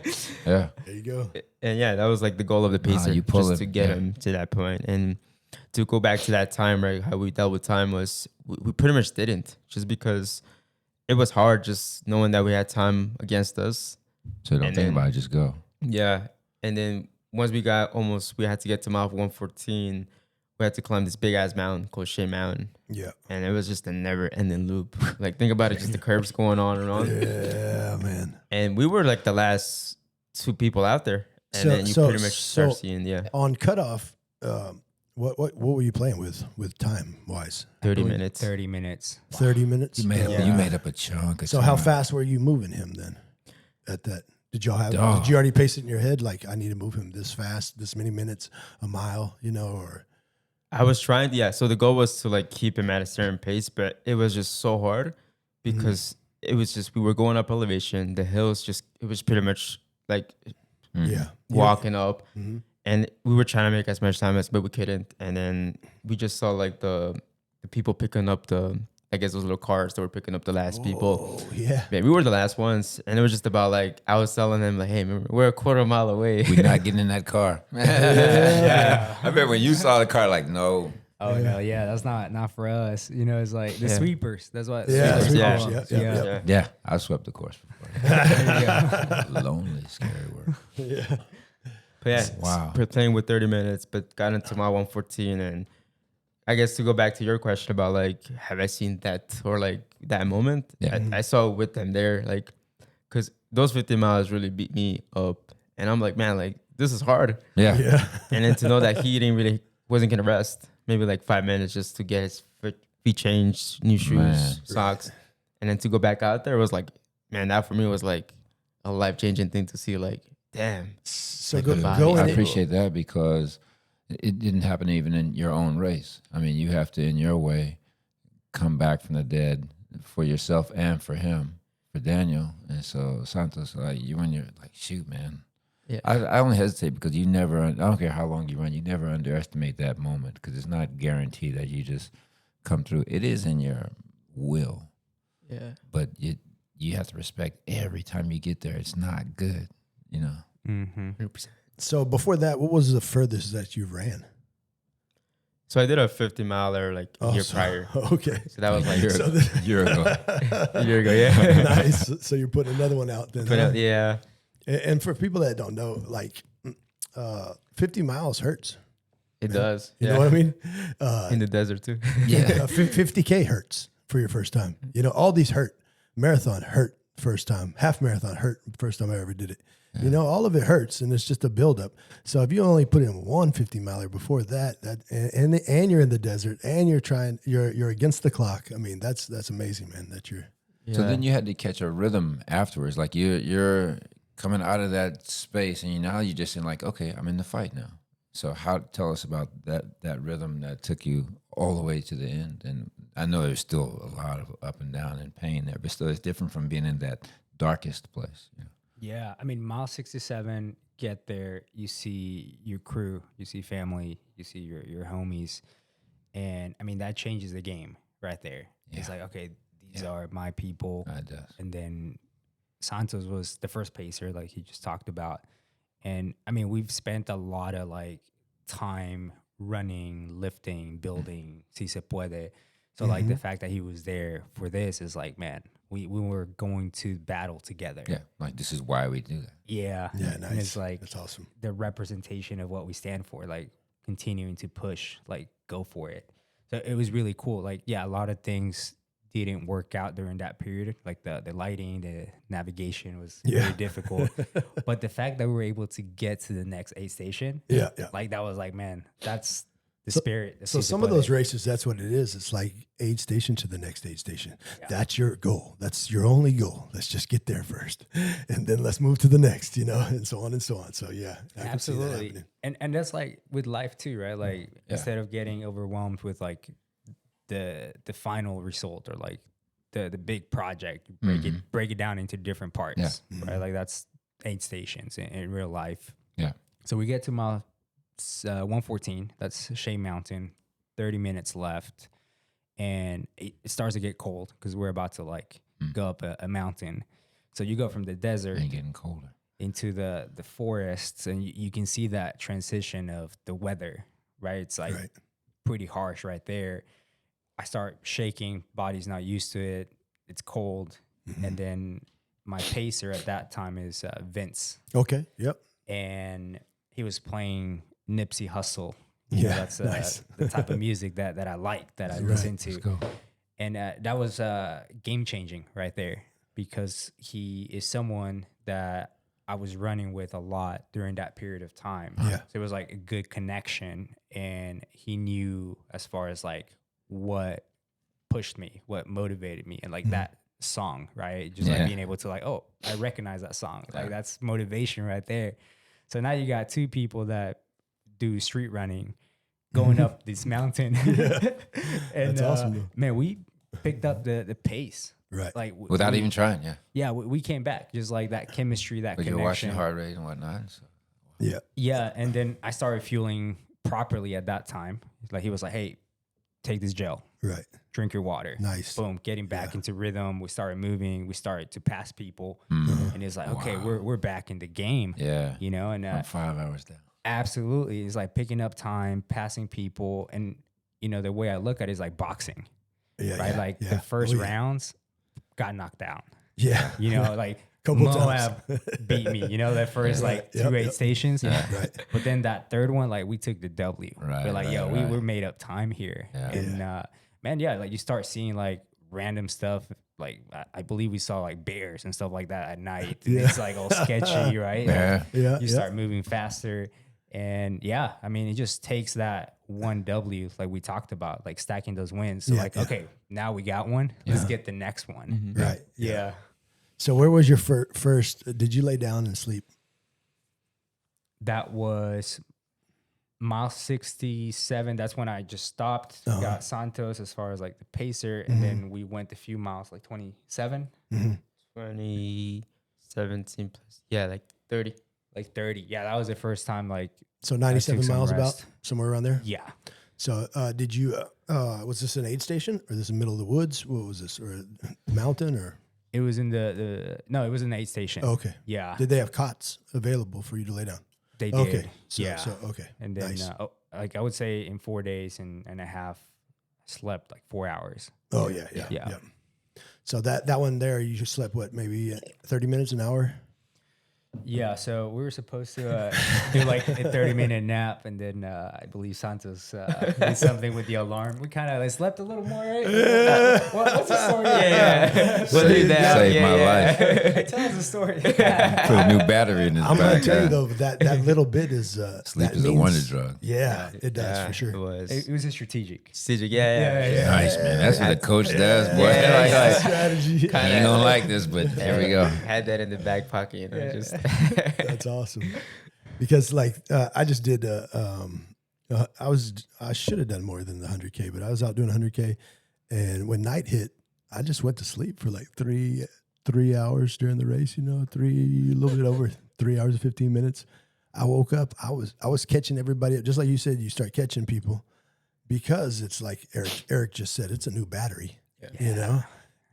There you go. And yeah, that was like the goal of the pacer, you pull just to get him to that point. And to go back to that time, right, how we dealt with time was we pretty much didn't, just because it was hard just knowing that we had time against us. So don't think about it, just go. Yeah. And then once we had to get to mile 114, we had to climb this big ass mountain called Shea Mountain. Yeah. And it was just a never ending loop. Like, think about it, just the curves going on and on. Yeah, man. And we were like the last two people out there. And then you pretty much start seeing, on cutoff, what were you playing with time wise? 30 minutes. 30 minutes. 30 minutes? You made up a chunk of So time. how fast were you moving him then at that? Did you already pace it in your head? Like, I need to move him this fast, this many minutes, a mile, or? I was trying, so the goal was to like keep him at a certain pace, but it was just so hard because it was just, we were going up elevation, the hills it was pretty much like walking up, and we were trying to make as much time but we couldn't. And then we just saw like the people picking up I guess those little cars that were picking up the last people. Yeah. We were the last ones. And it was just about like, I was telling them like, hey, remember, we're a quarter mile away. We're not getting in that car. I remember when you saw the car, like, no. Oh no, that's not for us. It's like the sweepers. That's what. Sweepers. Yeah, I swept the course before. Lonely, scary work. Yeah. But wow. Playing with 30 minutes, but got into my 114. And I guess to go back to your question about like, have I seen that or like that moment? Yeah. I saw it with them there, like, because those 50 miles really beat me up. And I'm like, man, like, this is hard. Yeah. And then to know that he wasn't going to rest, maybe like 5 minutes just to get his feet changed, new shoes, socks. And then to go back out there was like, man, that for me was like a life-changing thing to see, like, damn. So I appreciate that because it didn't happen even in your own race. I mean, you have to, in your way, come back from the dead for yourself and for him, for Daniel. And so Santos, like, you when you're like, shoot, man, Yeah. I only hesitate because you never, I don't care how long you run, you never underestimate that moment because it's not guaranteed that you just come through. It is in your will, Yeah. but you have to respect every time you get there. It's not good, you know. Mm-hmm. 100%. So before that, what was the furthest that you ran? So I did a 50-miler like a year prior. Okay. So that was like a year ago. a year ago. Yeah. Nice. So you're putting another one out then. But, Huh? yeah. And for people that don't know, like 50 miles hurts. It does. You know what I mean? In the desert too. Yeah. 50K hurts for your first time. You know, all these hurt. Marathon hurt first time. Half marathon hurt first time I ever did it. Yeah. You know, all of it hurts, and it's just a buildup. So if you only put in 150 miler before that, and you're in the desert, and you're against the clock. I mean, that's amazing, man. That you're. Yeah. So then you had to catch a rhythm afterwards. Like you're coming out of that space, and now you're just in like, okay, I'm in the fight now. So tell us about that rhythm that took you all the way to the end. And I know there's still a lot of up and down and pain there, but still it's different from being in that darkest place. You know? Yeah, I mean, mile 67, get there, you see your crew, you see family, you see your homies, and I mean that changes the game right there. Yeah. It's like, okay, these are my people. It does. And then Santos was the first pacer, like he just talked about. And I mean, we've spent a lot of like time running, lifting, building, si se puede. So like the fact that he was there for this is like, man, we were going to battle together. Yeah, like this is why we do that. Yeah. Yeah, nice. And it's like that's awesome. The representation of what we stand for, like continuing to push, like go for it. So it was really cool. Like, yeah, a lot of things didn't work out during that period. Like the lighting, the navigation was very difficult. But the fact that we were able to get to the next aid station, like that was like, man, that's the spirit. So some of those races, that's what it is. It's like aid station to the next aid station. Yeah. That's your goal. That's your only goal. Let's just get there first, and then let's move to the next, you know, and so on and so on. So yeah, absolutely. And that's like with life too, right? Like instead of getting overwhelmed with like the final result or like the big project, break it down into different parts, right? Like that's aid stations in real life. Yeah. So we get to mile 114, that's Shea Mountain, 30 minutes left, and it starts to get cold because we're about to like go up a mountain. So you go from the desert and getting colder into the forests, and you can see that transition of the weather, right? It's like pretty harsh right there. I start shaking, body's not used to it, it's cold, and then my pacer at that time is Vince. Okay, yep. And he was playing Nipsey Hussle. Yeah, that's nice. The type of music that I like, that I listen to. Let's go. And that was game changing right there, because he is someone that I was running with a lot during that period of time. Yeah. So it was like a good connection, and he knew as far as like what pushed me, what motivated me, and like that song, right? Just like being able to like, oh, I recognize that song. Like that's motivation right there. So now you got two people that do street running going up this mountain. And that's awesome. Man, we picked up the pace. Right. Like without even trying, Yeah, we came back. Just like that chemistry, that but connection. you're watching heart rate and whatnot. So. Yeah. Yeah, and then I started fueling properly at that time. Like he was like, hey, take this gel. Right. Drink your water. Nice. Boom. Getting back into rhythm. We started moving. We started to pass people. And it's like, okay, we're back in the game. Yeah. You know, and I'm 5 hours down. Absolutely. It's like picking up time, passing people. And, you know, the way I look at it is like boxing. Yeah. Right? Yeah, like the first rounds got knocked out. Yeah. You know, like Couple Moab beat me, you know, that first like 2 aid stations. Yeah. Right. But then that third one, like we took the W. Right. We're like, yo, we made up time here. Yeah. And man, yeah, like you start seeing like random stuff. Like I believe we saw like bears and stuff like that at night. And it's like all sketchy, right? Yeah. Like, you start moving faster. And yeah, I mean, it just takes that one W, like we talked about, like stacking those wins. So okay, now we got one. Let's get the next one. Right. Yeah. So where was your first? Did you lay down and sleep? That was mile 67. That's when I just stopped. Got Santos as far as like the pacer, and then we went a few miles, like 27. 2017 plus, like 30. like 30. Yeah, that was the first time. Like, So I 97 took some miles, about rest. somewhere around there. Yeah, So did you? Was this an aid station, or this in the middle of the woods? What was this, or a mountain, or? it was in the no, it was an aid station. Oh, okay. Yeah, Did they have cots available for you to lay down? they did. Okay. So, yeah, So okay. and then Nice. like I would say in 4 days and a half, I slept like 4 hours. Oh yeah. Yeah. So that one there, you just slept what, maybe 30 minutes, an hour? Yeah, so we were supposed to do like a 30-minute nap, and then I believe Santos did something with the alarm. We kind of slept a little more, right? What's the story? Yeah. We'll do that. Saved my life. Tell us the story. Put a new battery in his I'm back. gonna tell you yeah. though, that little bit is Sleep that is a means- wonder drug. Yeah, it does for It sure. was It was a strategic. strategic. Yeah. Nice, man. That's what the coach does, boy. Yeah. Like, Strategy. you ain't gonna like this, but here we go. Had that in the back pocket, you know, just That's awesome. Because like I just did I should have done more than the 100K, but I was out doing 100K, and when night hit, I just went to sleep for like three hours during the race, a little bit over 3 hours and 15 minutes. I woke up, I was catching everybody, just like you said, you start catching people, because it's like Eric just said, it's a new battery,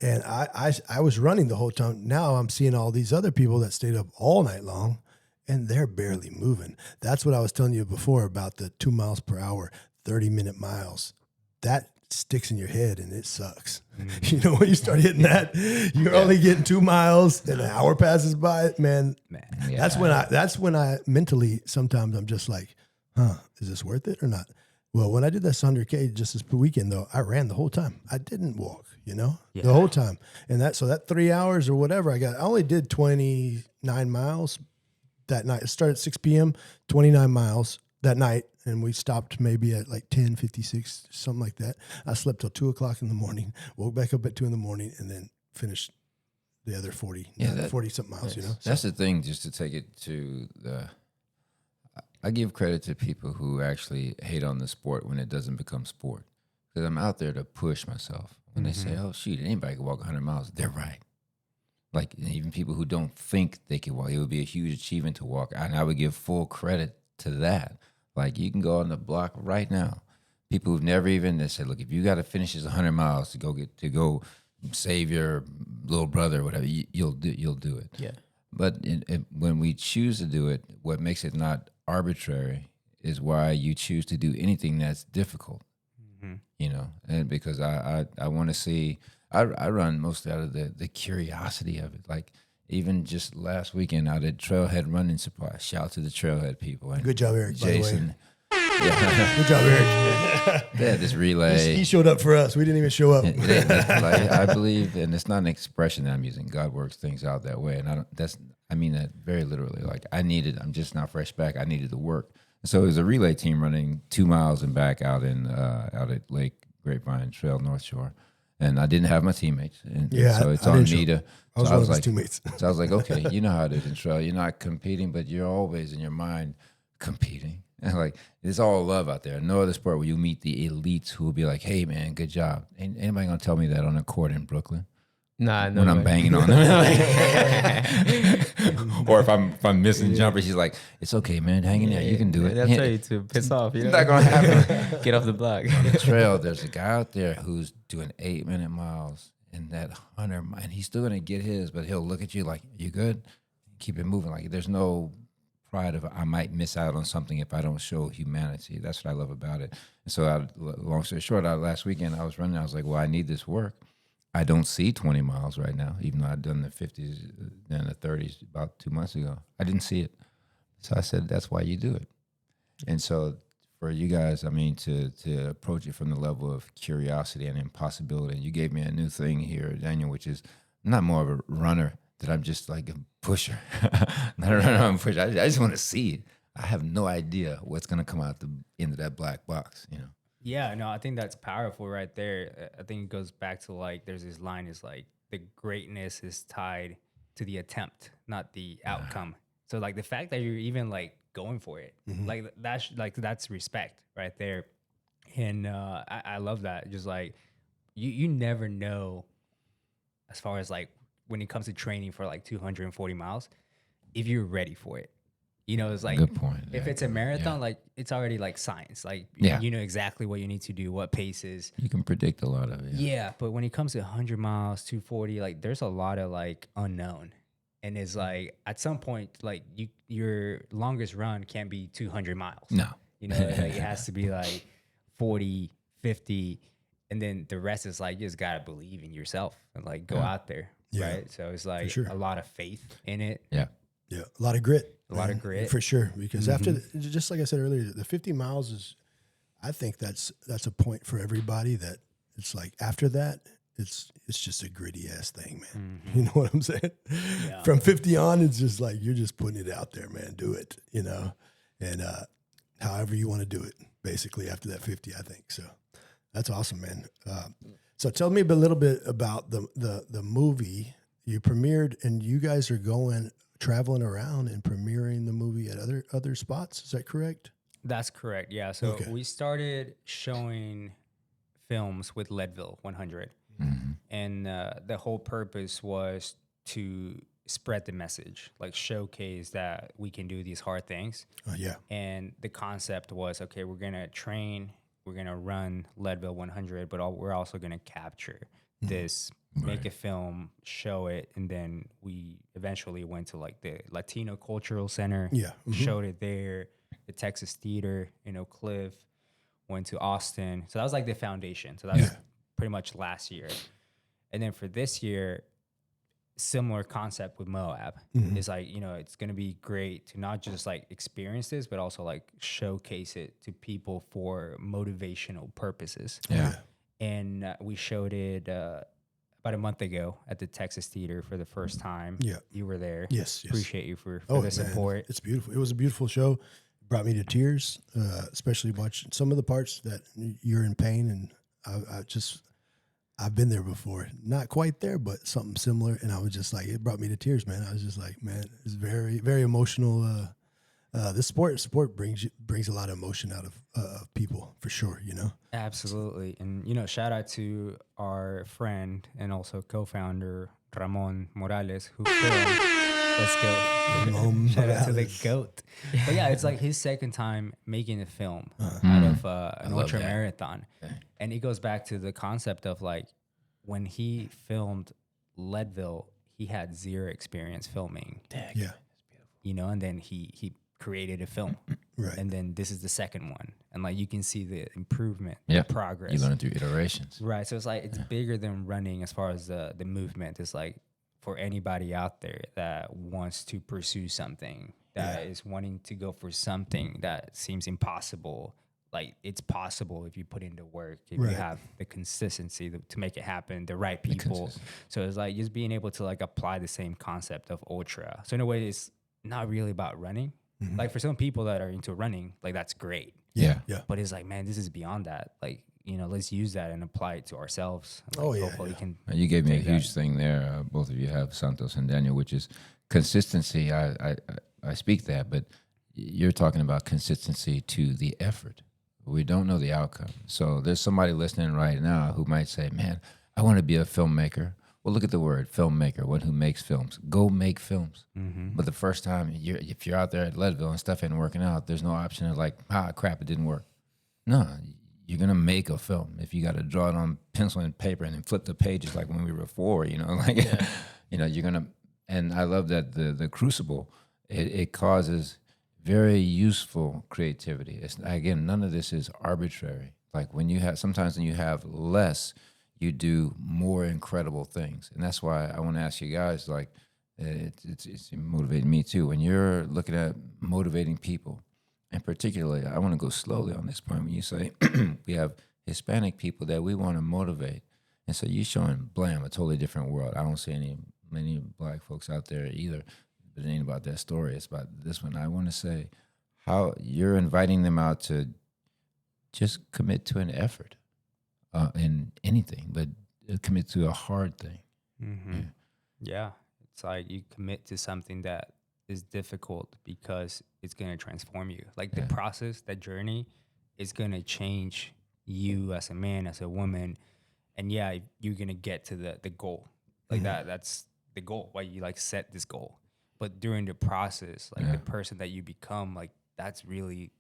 and I was running the whole time. Now I'm seeing all these other people that stayed up all night long, and they're barely moving. That's what I was telling you before about the 2 miles per hour, 30-minute miles. That sticks in your head and it sucks. When you start hitting that, you're only getting 2 miles and an hour passes by. Man, Yeah. that's when I mentally, sometimes I'm just like, is this worth it or not? Well, when I did this 100K just this weekend, though, I ran the whole time. I didn't walk, the whole time. And that 3 hours or whatever I only did 29 miles that night. It started at 6 p.m., 29 miles that night. And we stopped maybe at like 10:56, something like that. I slept till 2 o'clock in the morning, woke back up at 2 in the morning, and then finished the other 40 something miles, That's the thing, just to take it to I give credit to people who actually hate on the sport when it doesn't become sport. Because I'm out there to push myself. When they say, oh, shoot, anybody can walk 100 miles, they're right. Like, even people who don't think they can walk, it would be a huge achievement to walk. And I would give full credit to that. Like, you can go on the block right now. People who've never even, they say, look, if you got to finish this 100 miles to go save your little brother or whatever, you'll do it. Yeah. But when we choose to do it, what makes it not arbitrary is why you choose to do anything that's difficult. And because I want to see, I run mostly out of the curiosity of it. Like, even just last weekend out at Trailhead Running Supply. Shout out to the Trailhead people. And Good job, Eric, Jason. by the way. Good job, Eric. They had this relay. He showed up for us. We didn't even show up. Like, I believe, and it's not an expression that I'm using. God works things out that way, and I mean that very literally. Like, I'm just not fresh back. I needed to work. So it was a relay team running 2 miles and back out at Lake Grapevine Trail, North Shore, and I didn't have my teammates. And so it's on me to. I was So one of his teammates. So I was like, okay, you know how it is in trail. You're not competing, but you're always in your mind competing. And like, it's all love out there. No other sport where you meet the elites who will be like, hey, man, good job. Ain't anybody going to tell me that on a court in Brooklyn? Nah, no. When I'm banging on them. Or if I'm missing jumpers, he's like, it's okay, man. Hang in there. You can do it. They'll tell you to piss off. It's not going to happen. Get off the block. On the trail, there's a guy out there who's doing 8-minute miles in that 100, and he's still going to get his, but he'll look at you like, you good? Keep it moving. Like, there's no pride of I might miss out on something if I don't show humanity. That's what I love about it. And so, long story short, last weekend I was running. I was like, well, I need this work. I don't see 20 miles right now, even though I'd done the 50s and the 30s about 2 months ago. I didn't see it. So I said, that's why you do it. And so for you guys, I mean, to approach it from the level of curiosity and impossibility. And you gave me a new thing here, Daniel, which is I'm not more of a runner, that I'm just like a pusher. Not a runner, I'm a pusher. I just want to see it. I have no idea what's going to come out the end of that black box, Yeah, no, I think that's powerful right there. I think it goes back to like, there's this line is like, the greatness is tied to the attempt, not the outcome. So like the fact that you're even like going for it, like that's respect right there. And I love that. Just like, you never know as far as like when it comes to training for like 240 miles, if you're ready for it. You know, it's like, Good point. if Yeah, it's a good. marathon, Yeah. like it's already like science. Like Yeah. you know exactly what you need to do, what paces. You can predict a lot of it. Yeah, but when it comes to 100 miles, 240, like there's a lot of like unknown. And it's like at some point, like your longest run can't be 200 miles. No. You know, like it has to be like 40, 50. And then the rest is like, you just got to believe in yourself and like go out there. Yeah. Right. So it's like sure. a lot of faith in it. Yeah. Yeah, a lot of grit. A lot of grit. for sure. Because after, just like I said earlier, the 50 miles is, I think that's a point for everybody that it's like after that, it's just a gritty ass thing, man. You know what I'm saying? Yeah. From 50 on, it's just like you're just putting it out there, man. Do it, you know, and however you want to do it, basically after that 50, I think. So that's awesome, man. So tell me a little bit about the movie you premiered, and you guys are traveling around and premiering the movie at other spots. Is that correct? That's correct. Yeah. So we started showing films with Leadville 100. And the whole purpose was to spread the message, like showcase that we can do these hard things. Yeah. And the concept was, okay, we're going to train, we're going to run Leadville 100, but we're also going to capture this, make a film, show it. And then we eventually went to like the Latino Cultural Center, showed it there, the Texas Theater in Oak Cliff, went to Austin. So that was like the foundation. So that was pretty much last year. And then for this year, similar concept with Moab. It's like, you know, it's going to be great to not just like experience this, but also like showcase it to people for motivational purposes. Yeah. And we showed it about a month ago at the Texas Theater for the first time. Yeah. You were there. Yes. Appreciate you for Oh, the support. Man, it's beautiful. It was a beautiful show. It brought me to tears, especially watching some of the parts that you're in pain. And I've been there before. Not quite there, but something similar. And I was just like, it brought me to tears, man. I was just like, man, it's very, very emotional. This sport brings a lot of emotion out of people for sure, you know? Absolutely. And, you know, shout out to our friend and also co-founder, Ramon Morales, who filmed. Let's go. Shout out to the GOAT. But yeah, it's like his second time making a film out of an ultra marathon. Okay. And it goes back to the concept of like when he filmed Leadville, he had zero experience filming. Dang. Yeah. You know, and then he created a film. Right. And then this is the second one. And like you can see the improvement, Yeah. the progress. You learn through iterations. Right. So it's like it's bigger than running as far as the movement. It's like for anybody out there that wants to pursue something, that is wanting to go for something that seems impossible. Like it's possible if you put in the work, if you have the consistency to make it happen, the right people. So it's like just being able to like apply the same concept of ultra. So in a way, it's not really about running. Like for some people that are into running, like that's great. Yeah. But it's like, man, this is beyond that. Like, you know, let's use that and apply it to ourselves. Like, hopefully can you gave me a huge that. thing there. Both of you have, Santos and Daniel, which is consistency. I speak that, but you're talking about consistency to the effort. We don't know the outcome. So there's somebody listening right now who might say, man, I want to be a filmmaker. Well, look at the word filmmaker, one who makes films. Go make films. But the first time, if you're out there at Leadville and stuff ain't working out, there's no option of like, crap, it didn't work. No, you're going to make a film. If you got to draw it on pencil and paper and then flip the pages like when we were 4, you know, like, you know, you're going to, and I love that the crucible, it causes very useful creativity. It's, again, none of this is arbitrary. Like sometimes when you have less, you do more incredible things. And that's why I want to ask you guys, like, it's motivating me too. When you're looking at motivating people, and particularly, I want to go slowly on this point when you say we have Hispanic people that we want to motivate. And so you're showing, blam, a totally different world. I don't see many black folks out there either, but it ain't about that story. It's about this one. I want to say how you're inviting them out to just commit to an effort. In anything, but commit to a hard thing. Yeah. It's like you commit to something that is difficult because it's going to transform you. Like the process, that journey is going to change you as a man, as a woman. And yeah, you're going to get to the goal. Like that's the goal, why you like set this goal. but during the process, like the person that you become, like that's really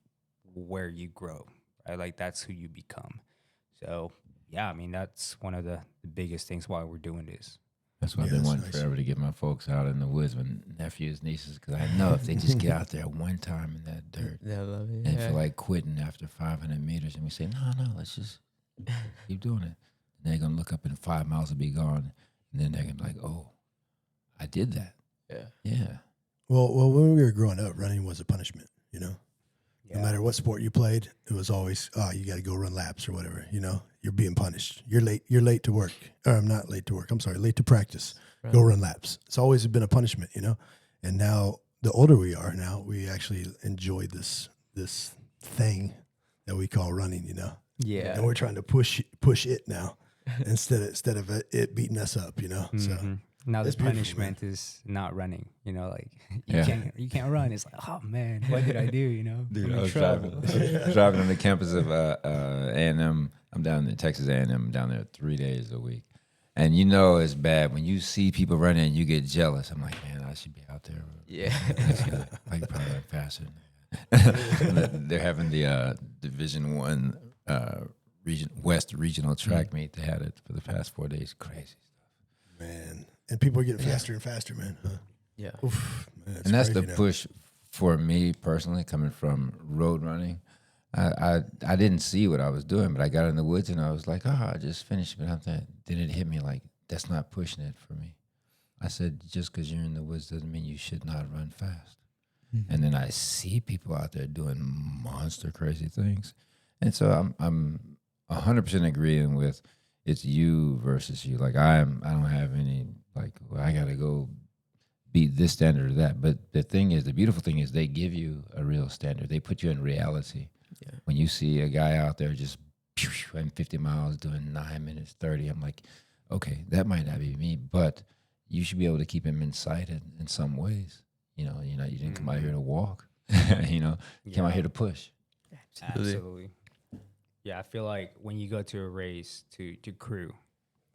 where you grow, right? Like that's who you become. So yeah, I mean that's one of the biggest things why we're doing this. That's why I've been wanting forever to get my folks out in the woods with nephews, nieces, because I know if they just get out there one time in that dirt and feel like quitting after 500 meters, and we say, no, let's just keep doing it. And they're going to look up in 5 miles and be gone. And then they're going to be like, oh, I did that. Yeah. Well, when we were growing up, running was a punishment, you know? No matter what sport you played, it was always, you got to go run laps or whatever, you know? You're being punished. You're late to work. Or I'm not late to work. I'm sorry, late to practice. Right. Go run laps. It's always been a punishment, you know? And now, the older we are now, we actually enjoy this thing that we call running, you know? Yeah. And we're trying to push it now instead of it beating us up, you know? So now the punishment is not running, you know, like you can't run. It's like, oh man, what did I do? You know, dude, I was driving on the campus of A&M. I'm down in Texas A&M. I'm down there 3 days a week, and you know it's bad when you see people running and you get jealous. I'm like, man, I should be out there. Yeah, I could probably run faster. They're having the Division I West regional track meet. They had it for the past 4 days. Crazy stuff, man. And people are getting faster and faster, man. Huh? Yeah. Oof, man, and that's the push for me personally, coming from road running. I didn't see what I was doing, but I got in the woods and I was like, I just finished it out there. Then it hit me like, that's not pushing it for me. I said, just because you're in the woods doesn't mean you should not run fast. Mm-hmm. And then I see people out there doing monster crazy things. And so I'm 100% agreeing with it's you versus you. Like I don't have any, like, well, I got to go beat this standard or that. But the beautiful thing is they give you a real standard. They put you in reality. Yeah. When you see a guy out there just running 50 miles doing 9 minutes 30, I'm like, okay, that might not be me, but you should be able to keep him in sight in some ways. You didn't come out here to walk. You came out here to push. Absolutely. Yeah, I feel like when you go to a race to crew,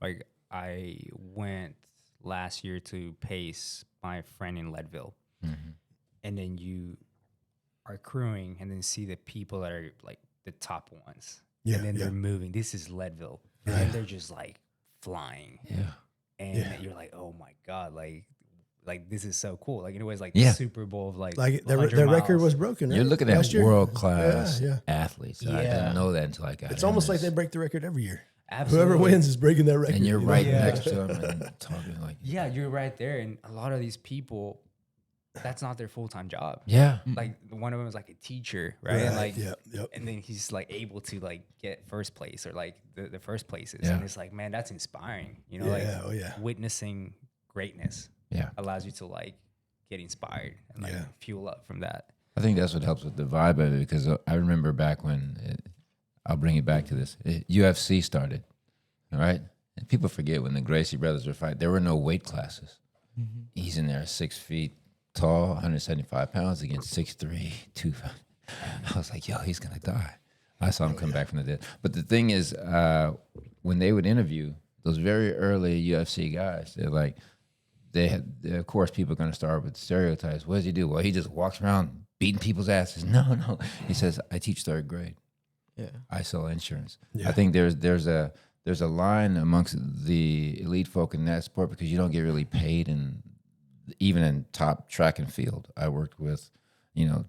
like I went last year to pace my friend in Leadville, and then you are crewing and then see the people that are like the top ones, and then they're moving. This is Leadville, and they're just like flying, and you're like, oh my god, like this is so cool. Like it was like the Super Bowl of like their record was broken. Right? You're looking at world class athletes. I didn't know that until I got. It's almost like they break the record every year. Absolutely. Whoever wins is breaking that record. And you're right next to them and talking like. Yeah, you're right there, and a lot of these people, that's not their full-time job. Yeah, like one of them is like a teacher, right? And like, and then he's like able to like get first place or like the first places, and it's like, man, that's inspiring. You know, witnessing greatness. Yeah, allows you to like get inspired and like fuel up from that. I think that's what helps with the vibe of it, because I remember back when I'll bring it back to this. UFC started, all right? And people forget when the Gracie brothers were fighting, there were no weight classes. Mm-hmm. He's in there 6 feet tall, 175 pounds against 6'3", 250. I was like, yo, he's going to die. I saw him come back from the dead. But the thing is, when they would interview those very early UFC guys, they're like, of course, people are going to start with stereotypes. What does he do? Well, he just walks around beating people's asses. No. He says, I teach third grade. Yeah, I sell insurance. Yeah. I think there's a line amongst the elite folk in that sport, because you don't get really paid even in top track and field. I worked with,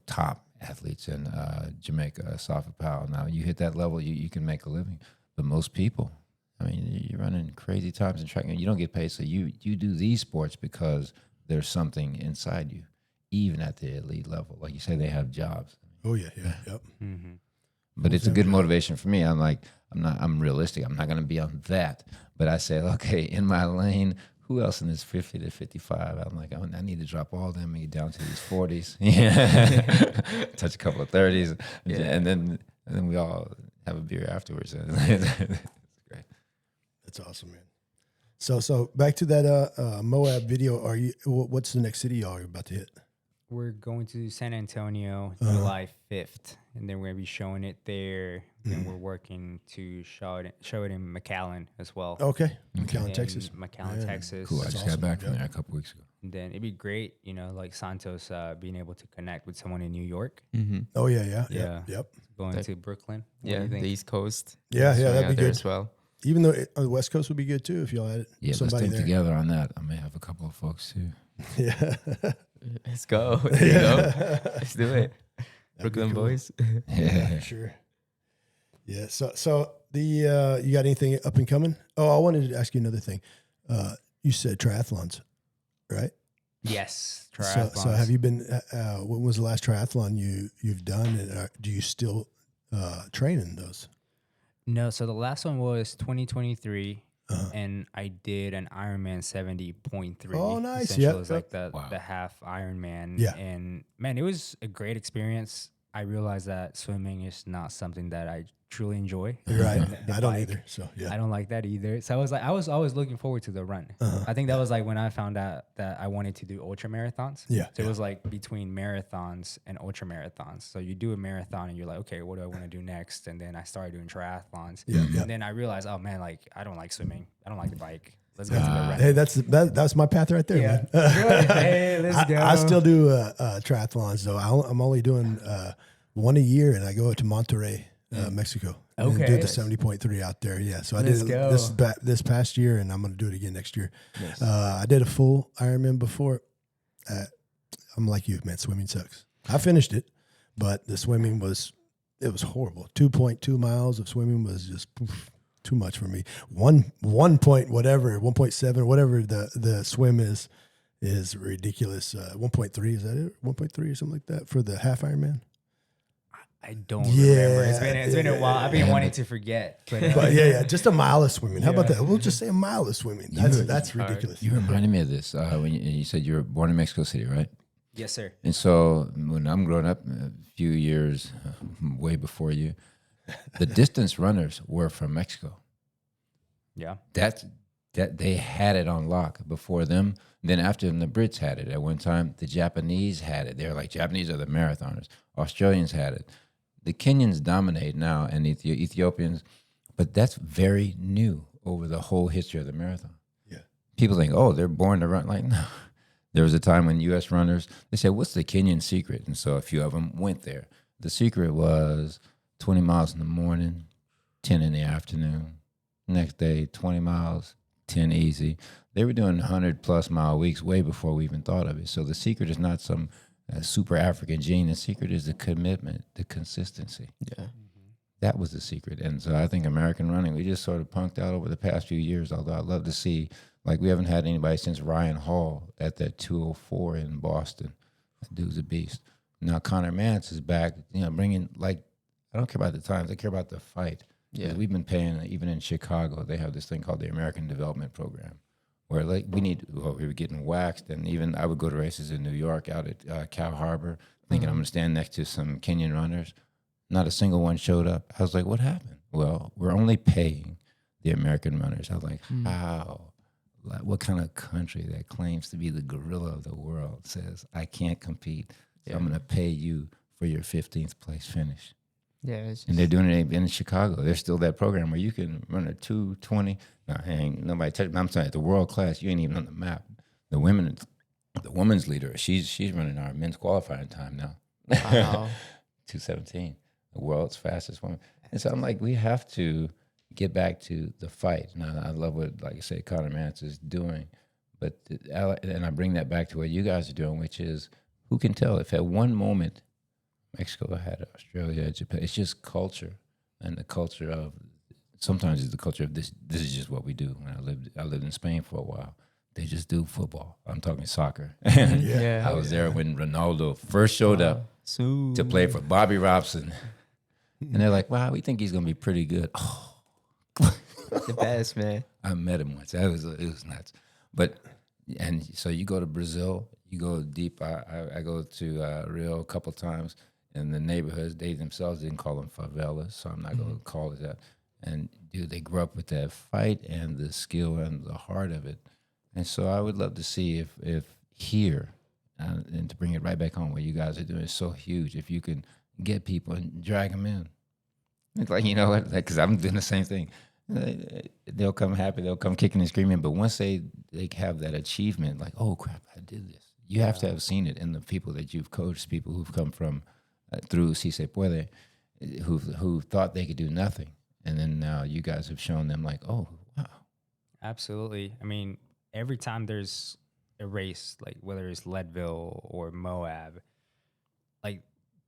top athletes in Jamaica, Safa Powell. Now you hit that level, you can make a living. But most people, I mean, you're running crazy times in track and you don't get paid. So you do these sports because there's something inside you, even at the elite level. Like you say, they have jobs. Oh yeah, yep. Mm-hmm. But it's a good motivation for me. I'm realistic. I'm not going to be on that. But I say, okay, in my lane, who else in this 50 to 55? I'm like, I need to drop all them and get down to these 40s. Yeah. Touch a couple of 30s. Yeah. And then we all have a beer afterwards. It's great. That's awesome, man. So back to that Moab video. What's the next city y'all are about to hit? We're going to San Antonio July 5th, and then we're going to be showing it there and we're working to show it in McAllen as well. Okay. McAllen, In Texas. McAllen, Yeah. Texas. Cool. I just got back from there a couple weeks ago. And then it'd be great, like Santos being able to connect with someone in New York. Oh, yeah. Yep. Going to Brooklyn. What do Yeah, you think? the East Coast. Yeah, Swing that'd out be there good. as well. Even though on the West Coast would be good too if y'all had Yeah, let's somebody think there. together on that. I may have a couple of folks too. Yeah. Let's go. There you go. Let's do it. Brooklyn cool. boys. Yeah, for sure. Yeah. So the you got anything up and coming? Oh, I wanted to ask you another thing. You said triathlons, right? Yes. So Triathlons. have you been? When was the last triathlon you've done? And do you still train in those? No, so the last one was 2023, and I did an Ironman 70.3. Oh, nice. Essentially, Yep, it was like the half Ironman. Yeah. And man, it was a great experience. I realized that swimming is not something that I truly enjoy. You're right. The I don't bike, either. So yeah. I don't like that either. So I was always looking forward to the run. I think that was like when I found out that I wanted to do ultra marathons. Yeah, So it was like between marathons and ultra marathons. So you do a marathon and you're like, okay, what do I want to do next? And then I started doing triathlons. Yeah. And then I realized, oh man, like I don't like swimming. I don't like the bike. Let's go to the run. Hey, that's my path right there, man. Hey, let's go. I still do triathlons though. I'm only doing one a year, and I go to Monterrey, Mexico. And Okay. do the 70.3 out there. Yeah. So I Let's did go. this past year, and I'm going to do it again next year. I did a full Ironman before. I'm like you, man. Swimming sucks. I finished it, but the swimming was horrible. 2.2 miles of swimming was just too much for me. 1 point whatever, 1.7 whatever the swim is ridiculous. 1.3 is that it? 1.3 or something like that for the half Ironman. I don't remember. It's been Yeah, a while. I've been wanting to forget. But, But yeah, just a mile of swimming. How about that? We'll just say a mile of swimming. That's ridiculous. You reminded me of this when you said you were born in Mexico City, right? yes, sir. And so when I'm growing up, a few years way before you, the distance runners were from Mexico. Yeah. That they had it on lock before them. Then after them, the Brits had it. At one time, the Japanese had it. They're like, Japanese are the marathoners. Australians had it. The Kenyans dominate now, and Ethiopians, but that's very new over the whole history of the marathon. Yeah. People think, oh, they're born to run. Like, no. There was a time when U.S. runners, they said, what's the Kenyan secret? And so a few of them went there. The secret was 20 miles in the morning, 10 in the afternoon. Next day, 20 miles, 10 easy. They were doing 100-plus mile weeks way before we even thought of it. So the secret is not some super African gene. The secret is the commitment, the consistency. Yeah. That was the secret. And so I think American running, we just sort of punked out over the past few years, although I'd love to see, like we haven't had anybody since Ryan Hall at that 204 in Boston. That dude's a beast. Now Connor Mance is back, bringing, like, I don't care about the times, I care about the fight. Yeah. We've been paying, even in Chicago, they have this thing called the American Development Program, where like we were getting waxed, and even I would go to races in New York out at Cow Harbor, thinking I'm going to stand next to some Kenyan runners. Not a single one showed up. I was like, what happened? Well, we're only paying the American runners. I was like, how? Like, what kind of country that claims to be the gorilla of the world says, I can't compete, so I'm going to pay you for your 15th place finish? Yeah. It's just, And they're doing it in Chicago. There's still that program where you can run a 2:20. No, ain't nobody touch. I'm saying at the world class, you ain't even on the map. The women's leader, she's running our men's qualifying time now. wow. 2:17, the world's fastest woman. And so I'm like, we have to get back to the fight. And I love what, like I say, Connor Mance is doing. But and I bring that back to what you guys are doing, which is, who can tell if at one moment Mexico had Australia, Japan. It's just culture, and the culture of, sometimes it's the culture of this. This is just what we do. When I lived in Spain for a while. They just do football. I'm talking soccer. Yeah. I was there when Ronaldo first showed up to play for Bobby Robson, and they're like, "Wow, we think he's gonna be pretty good." Oh, The best, man. I met him once. It was nuts. But and so you go to Brazil, you go deep. I go to Rio a couple times. In the neighborhoods, they themselves didn't call them favelas, so I'm not going to call it that. And dude, they grew up with that fight and the skill and the heart of it. And so I would love to see if here, and to bring it right back home, what you guys are doing is so huge. If you can get people and drag them in, It's like, you know what? Because I'm doing the same thing. They'll come happy. They'll come kicking and screaming. But once they have that achievement, like, oh crap, I did this. You have to have seen it in the people that you've coached, people who've come from through Si Se Puede, who thought they could do nothing, and then now you guys have shown them like, oh wow. Absolutely. I mean, every time there's a race, like whether it's Leadville or Moab, like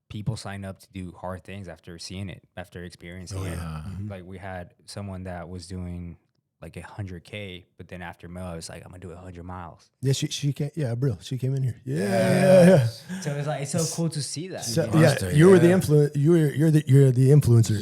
people sign up to do hard things after seeing it, after experiencing it. Like we had someone that was doing like 100K, but then after Moab, it's like, I'm gonna do 100 miles. Yeah, she came. Yeah, Brill, she came in here. Yeah. So it's like, it's so cool to see that. So, you were the influence. You're the influencer.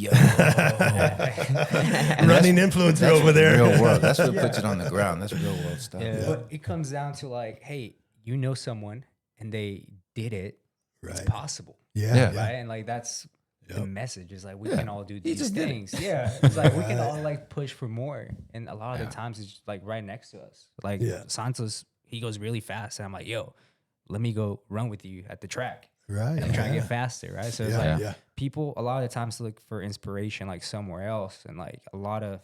Running influencer That's over there. Real world. That's what puts it on the ground. That's real world stuff. But it comes down to like, hey, you know someone and they did it. It's possible. Yeah. Right. And like that's the message is like we can all do these things. Yeah. It's like we can all like push for more. And a lot of the times it's just like right next to us. Like Santos, he goes really fast. And I'm like, yo, let me go run with you at the track. Right. I'm trying to get faster. Right. So it's like people a lot of the times look for inspiration like somewhere else. And like a lot of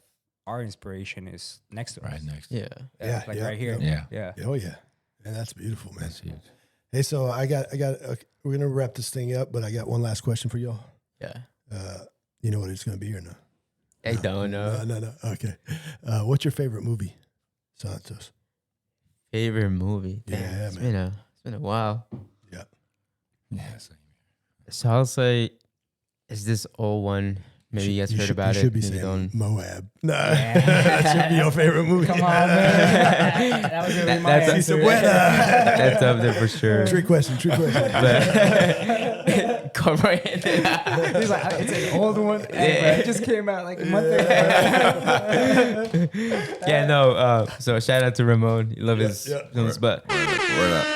our inspiration is next to us. Right next. Yeah. Like right here. Yeah. Oh yeah. And that's beautiful, man. That's huge. Hey, so I got. We're gonna wrap this thing up, but I got one last question for y'all. Yeah. You know what it's gonna be or no? I don't know. No. Okay. What's your favorite movie, Santos? Favorite movie? Yeah, Damn, it's man. been a while. Yeah. So I'll say, is this old one? Maybe you guys heard about it. You should be Maybe saying don't. Moab. No, that should be your favorite movie. Come on, man. That was gonna be my answer. That's up there for sure. Trick question. But come right in. He's like, it's an old one. It just came out like a month ago. Yeah, no. So shout out to Ramon. He love his films, but Word up.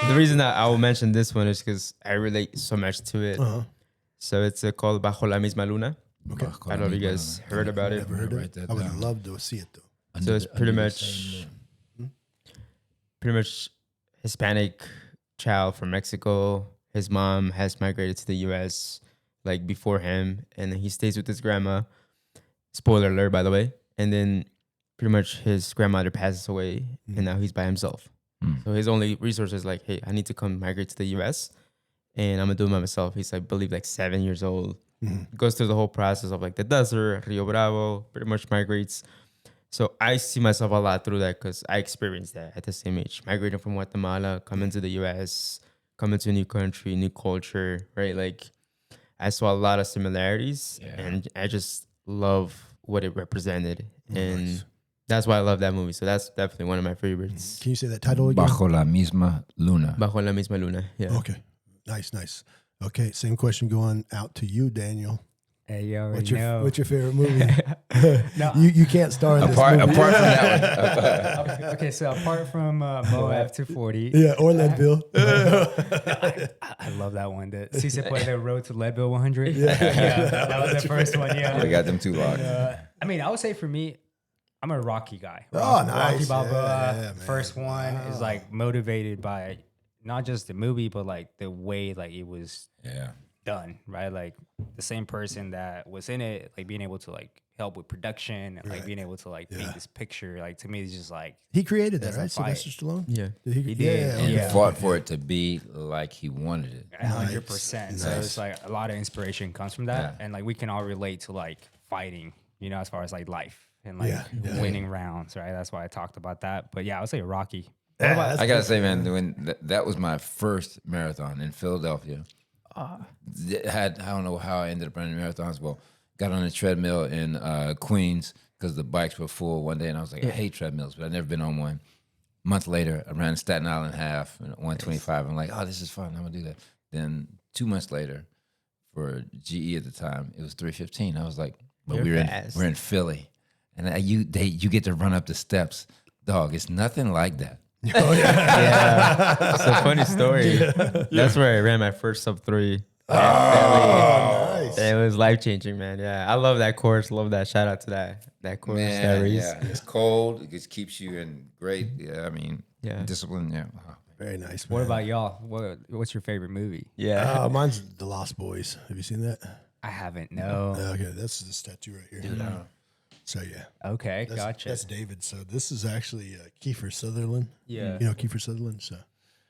the reason that I will mention this one is because I relate so much to it. So it's called Bajo la Misma Luna. Okay. I don't know if you guys heard about it. Never heard of it. I would love to see it though. So it's pretty much Hispanic child from Mexico. His mom has migrated to the U.S. like before him, and then he stays with his grandma. Spoiler alert, by the way. And then pretty much his grandmother passes away, and now he's by himself. So his only resource is like, hey, I need to come migrate to the U.S. and I'm gonna do it by myself. He's like, believe like 7 years old. Goes through the whole process of like the desert, Rio Bravo, pretty much migrates. So I see myself a lot through that because I experienced that at the same age, migrating from Guatemala, coming to the U.S., coming to a new country, new culture, right? Like I saw a lot of similarities, and I just love what it represented, and that's why I love that movie. So that's definitely one of my favorites. Can you say that title again? Bajo la misma luna. Bajo la misma luna. Yeah. Okay. Nice. Okay, same question going out to you, Daniel. Hey, you already know. What's your favorite movie? No. You can't star in this movie. Apart from that one. Okay, so apart from Moab 240. Yeah, or Leadville. I love that one. The Si Se Puede Road to Leadville 100. That was the first one. Yeah. We got them two locked. I mean, I would say for me, I'm a Rocky guy. Oh, nice. Rocky Balboa. Yeah, man. First one is like motivated by not just the movie, but like the way like it was done, right? Like the same person that was in it, like being able to like help with production and like being able to like paint this picture. Like to me, it's just like He created that, That's a right? fight. Sylvester Stallone? Yeah. He did. okay. He fought for it to be like he wanted it. 100%. So it's like a lot of inspiration comes from that, and like we can all relate to like fighting, you know, as far as like life and like winning rounds, right? That's why I talked about that. But yeah, I would say Rocky. I gotta say, man, when that was my first marathon in Philadelphia. I don't know how I ended up running marathons. Well, got on a treadmill in Queens because the bikes were full one day, and I was like, I hate treadmills, but I've never been on one. A month later, I ran Staten Island half, 125. I'm like, oh, this is fun. I'm gonna do that. Then 2 months later, for GE at the time, it was 3:15. I was like, but we're in Philly, and you get to run up the steps, dog. It's nothing like that. Oh, yeah. It's a funny story. That's where I ran my first sub 3. Nice. It was life changing, man. Yeah, I love that course. Love that. Shout out to that course. Man, that race. yeah. It's cold. It just keeps you in great. Yeah, I mean, discipline. Yeah. Wow. Very nice, man. What about y'all? What's your favorite movie? Yeah. Mine's The Lost Boys. Have you seen that? I haven't. No. Okay, this is this tattoo right here. Dude, So yeah, Okay, that's, gotcha. that's David. So this is actually Kiefer Sutherland. Yeah. You know Kiefer Sutherland. So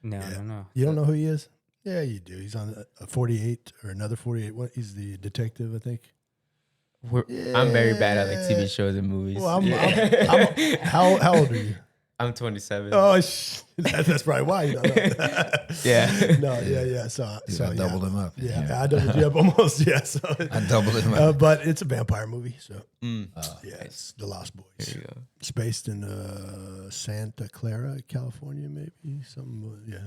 No, yeah. no. You don't know who he is? Yeah, you do. He's on a 48 or another 48. What? He's the detective, I think. I'm very bad at like TV shows and movies. Well, how old are you? I'm 27. Oh, that's probably why you don't know. Yeah. No, yeah. So I doubled him up. Yeah, I doubled you up almost. Yeah, so I doubled him up. but it's a vampire movie. So Mm. yeah, it's The Lost Boys. There you go. It's based in Santa Clara, California, maybe. Yeah.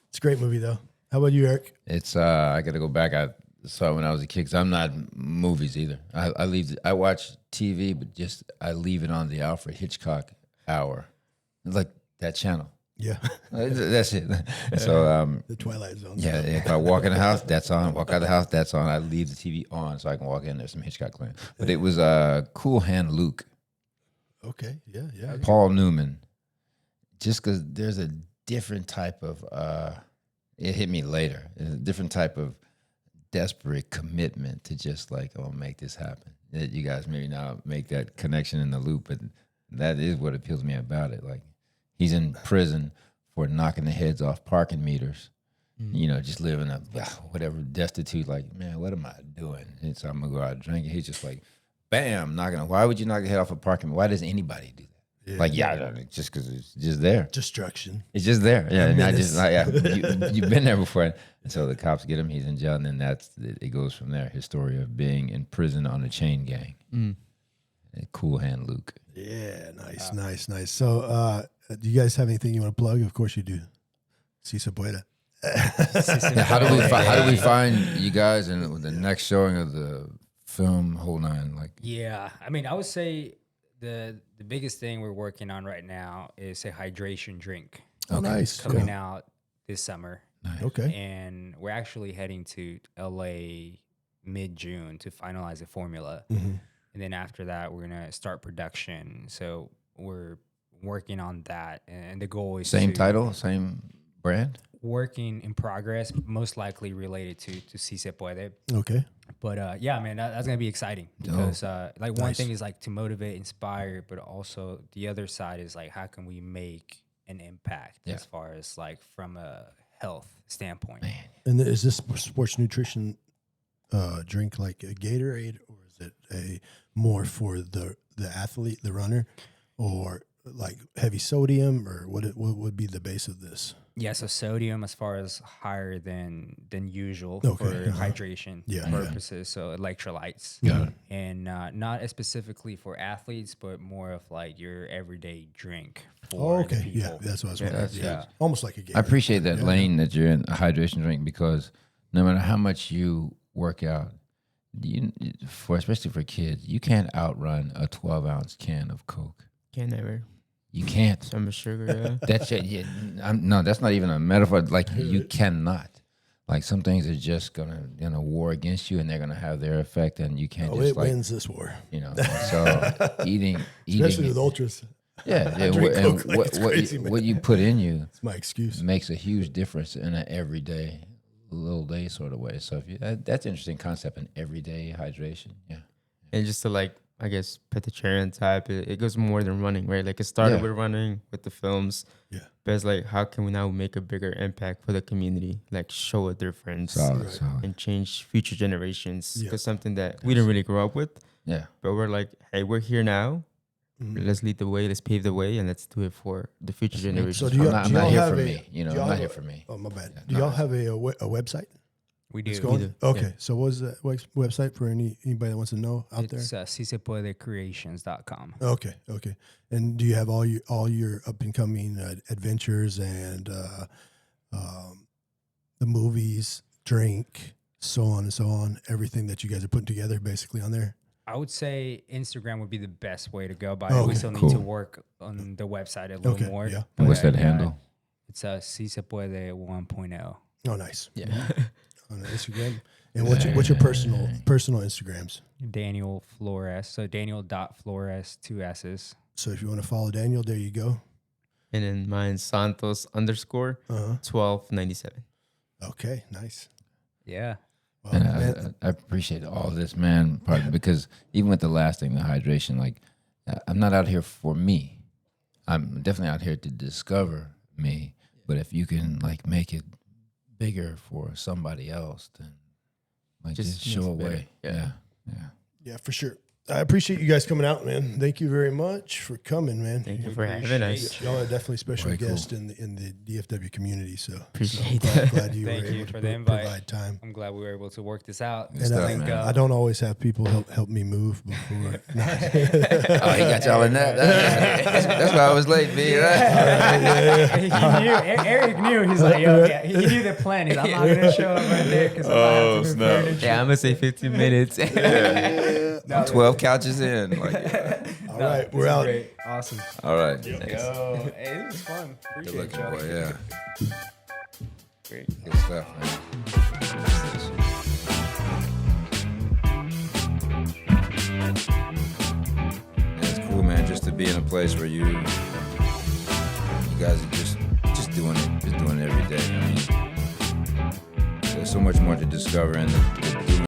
It's a great movie though. How about you, Eric? It's I got to go back. I saw it when I was a kid. 'Cause I'm not movies either. I watch TV, but just I leave it on the Alfred Hitchcock hour, like that channel. Yeah, That's it. So The Twilight Zone. yeah, if I walk in the house, that's on. Walk out the house, that's on. I leave the TV on so I can walk in. There's some Hitchcock playing. But it was Cool Hand Luke, Okay. Yeah. Paul Newman. Just because there's a different type of it hit me later. There's a different type of desperate commitment to just like, oh, make this happen. You guys maybe not make that connection in the loop, but that is what appeals me about it. Like, he's in prison for knocking the heads off parking meters, you know, just living a whatever destitute. Like, man, what am I doing? And so I'm gonna go out and drink. And he's just like, bam, knocking. Why would you knock the head off a parking meter? Why does anybody do that? Yeah. Like, just because it's just there. Destruction. It's just there. Yeah, and menace. you've been there before. And so the cops get him. He's in jail, and then it goes from there. His story of being in prison on a chain gang. Cool Hand Luke. Yeah, nice. So, do you guys have anything you want to plug? Of course you do. Si se puede. How do we find you guys in the next showing of the film Whole Nine? Like, Yeah, I mean, I would say the biggest thing we're working on right now is a hydration drink. Oh, nice. Coming out this summer. Okay. And we're actually heading to LA mid-June to finalize the formula. Mm-hmm. And then after that, we're going to start production. So we're working on that. And the goal is same to title, same brand? working in progress, most likely related to Si Se Puede. Okay. But yeah, man, that's going to be exciting because like one thing is like to motivate, inspire, but also the other side is like, how can we make an impact as far as like from a health standpoint? Man. And is this sports nutrition drink like a Gatorade, or is it a more for the athlete, the runner, or like heavy sodium, or what would be the base of this? Yeah, so sodium as far as higher than usual Okay, for hydration Yeah, purposes. So electrolytes. Got it. And not as specifically for athletes, but more of like your everyday drink for Oh, okay. the people. Yeah, that's what I was wondering. that's- Yeah. Almost like a Gatorade. I appreciate that lane that you're in, a hydration drink, because no matter how much you work out, especially for kids, you can't outrun a 12-ounce can of Coke. Can't never. You can't. Some sugar, yeah. That's it. Yeah, no, that's not even a metaphor. Like, you cannot. Like, some things are just gonna war against you, and they're gonna have their effect, and you can't just It like wins this war. So eating, Especially with ultras. yeah. drink And Coke like it's crazy, man. what you put in you It's my excuse. makes a huge difference in an everyday, little day sort of way. So that's an interesting concept, an everyday hydration. Yeah. And just to like, I guess, put the cherry on top, it goes more than running, right? Like it started Yeah. with running, with the films. Yeah. But it's like, how can we now make a bigger impact for the community? Like show a difference Solid. and change future generations. Yeah. Because something that we didn't really grow up with. Yeah. But we're like, hey, we're here now. Mhm. Let's lead the way. Let's pave the way, and let's do it for the future generations. So do you- I'm do not y'all here have for a- me. do y'all I'm have not a- here for me. Oh, my bad. Yeah, Do no. y'all have a website? We do. It's going? do. Okay. Yeah. So what is the website for anybody that wants to know out there? It's sisepuedecreations.com. Okay. And do you have all your up and coming adventures and the movies, drink, so on and so on, everything that you guys are putting together basically on there? I would say Instagram would be the best way to go by Oh, it. We okay, still need cool. to work on the website a little Okay, more. yeah. And what's But, that handle? It's Si Se Puede 1.0. Oh, nice. Yeah. On Instagram. And what's your personal Instagrams? Daniel Flores. So Daniel.Flores, 2 S's. So if you want to follow Daniel, there you go. And then mine, Santos _ Uh-huh. 1297. Okay, nice. Yeah. Well, And man, I appreciate all this, man, partly because even with the last thing, the hydration, like I'm not out here for me. I'm definitely out here to discover me. But if you can like make it bigger for somebody else, then like just show a way. Yeah. yeah, for sure. I appreciate you guys coming out, man. Thank you very much for coming, man. Thank you for having us. Y'all are definitely special Very guests cool. in the DFW community. So Appreciate glad you Thank were you able for to the invite. provide time. I'm glad we were able to work this out. Good And stuff, Link man. up. I don't always have people help me move before. Oh, he got y'all in that. That's why I was late, B. Right? He knew. Eric knew. He's like, yo, yeah. He knew the plan. He's like, I'm not gonna show up right there because I'm gonna have to prepare the Yeah, I'm gonna say 15 minutes. I'm 12 couches in. Like, All right, we're out. Great. Awesome. all right. Yo, hey, this was fun. Good Appreciate looking y'all. boy, yeah. Great. Good stuff, man. Yeah, it's cool, man, just to be in a place where you guys are just doing it every day. I mean, there's so much more to discover in the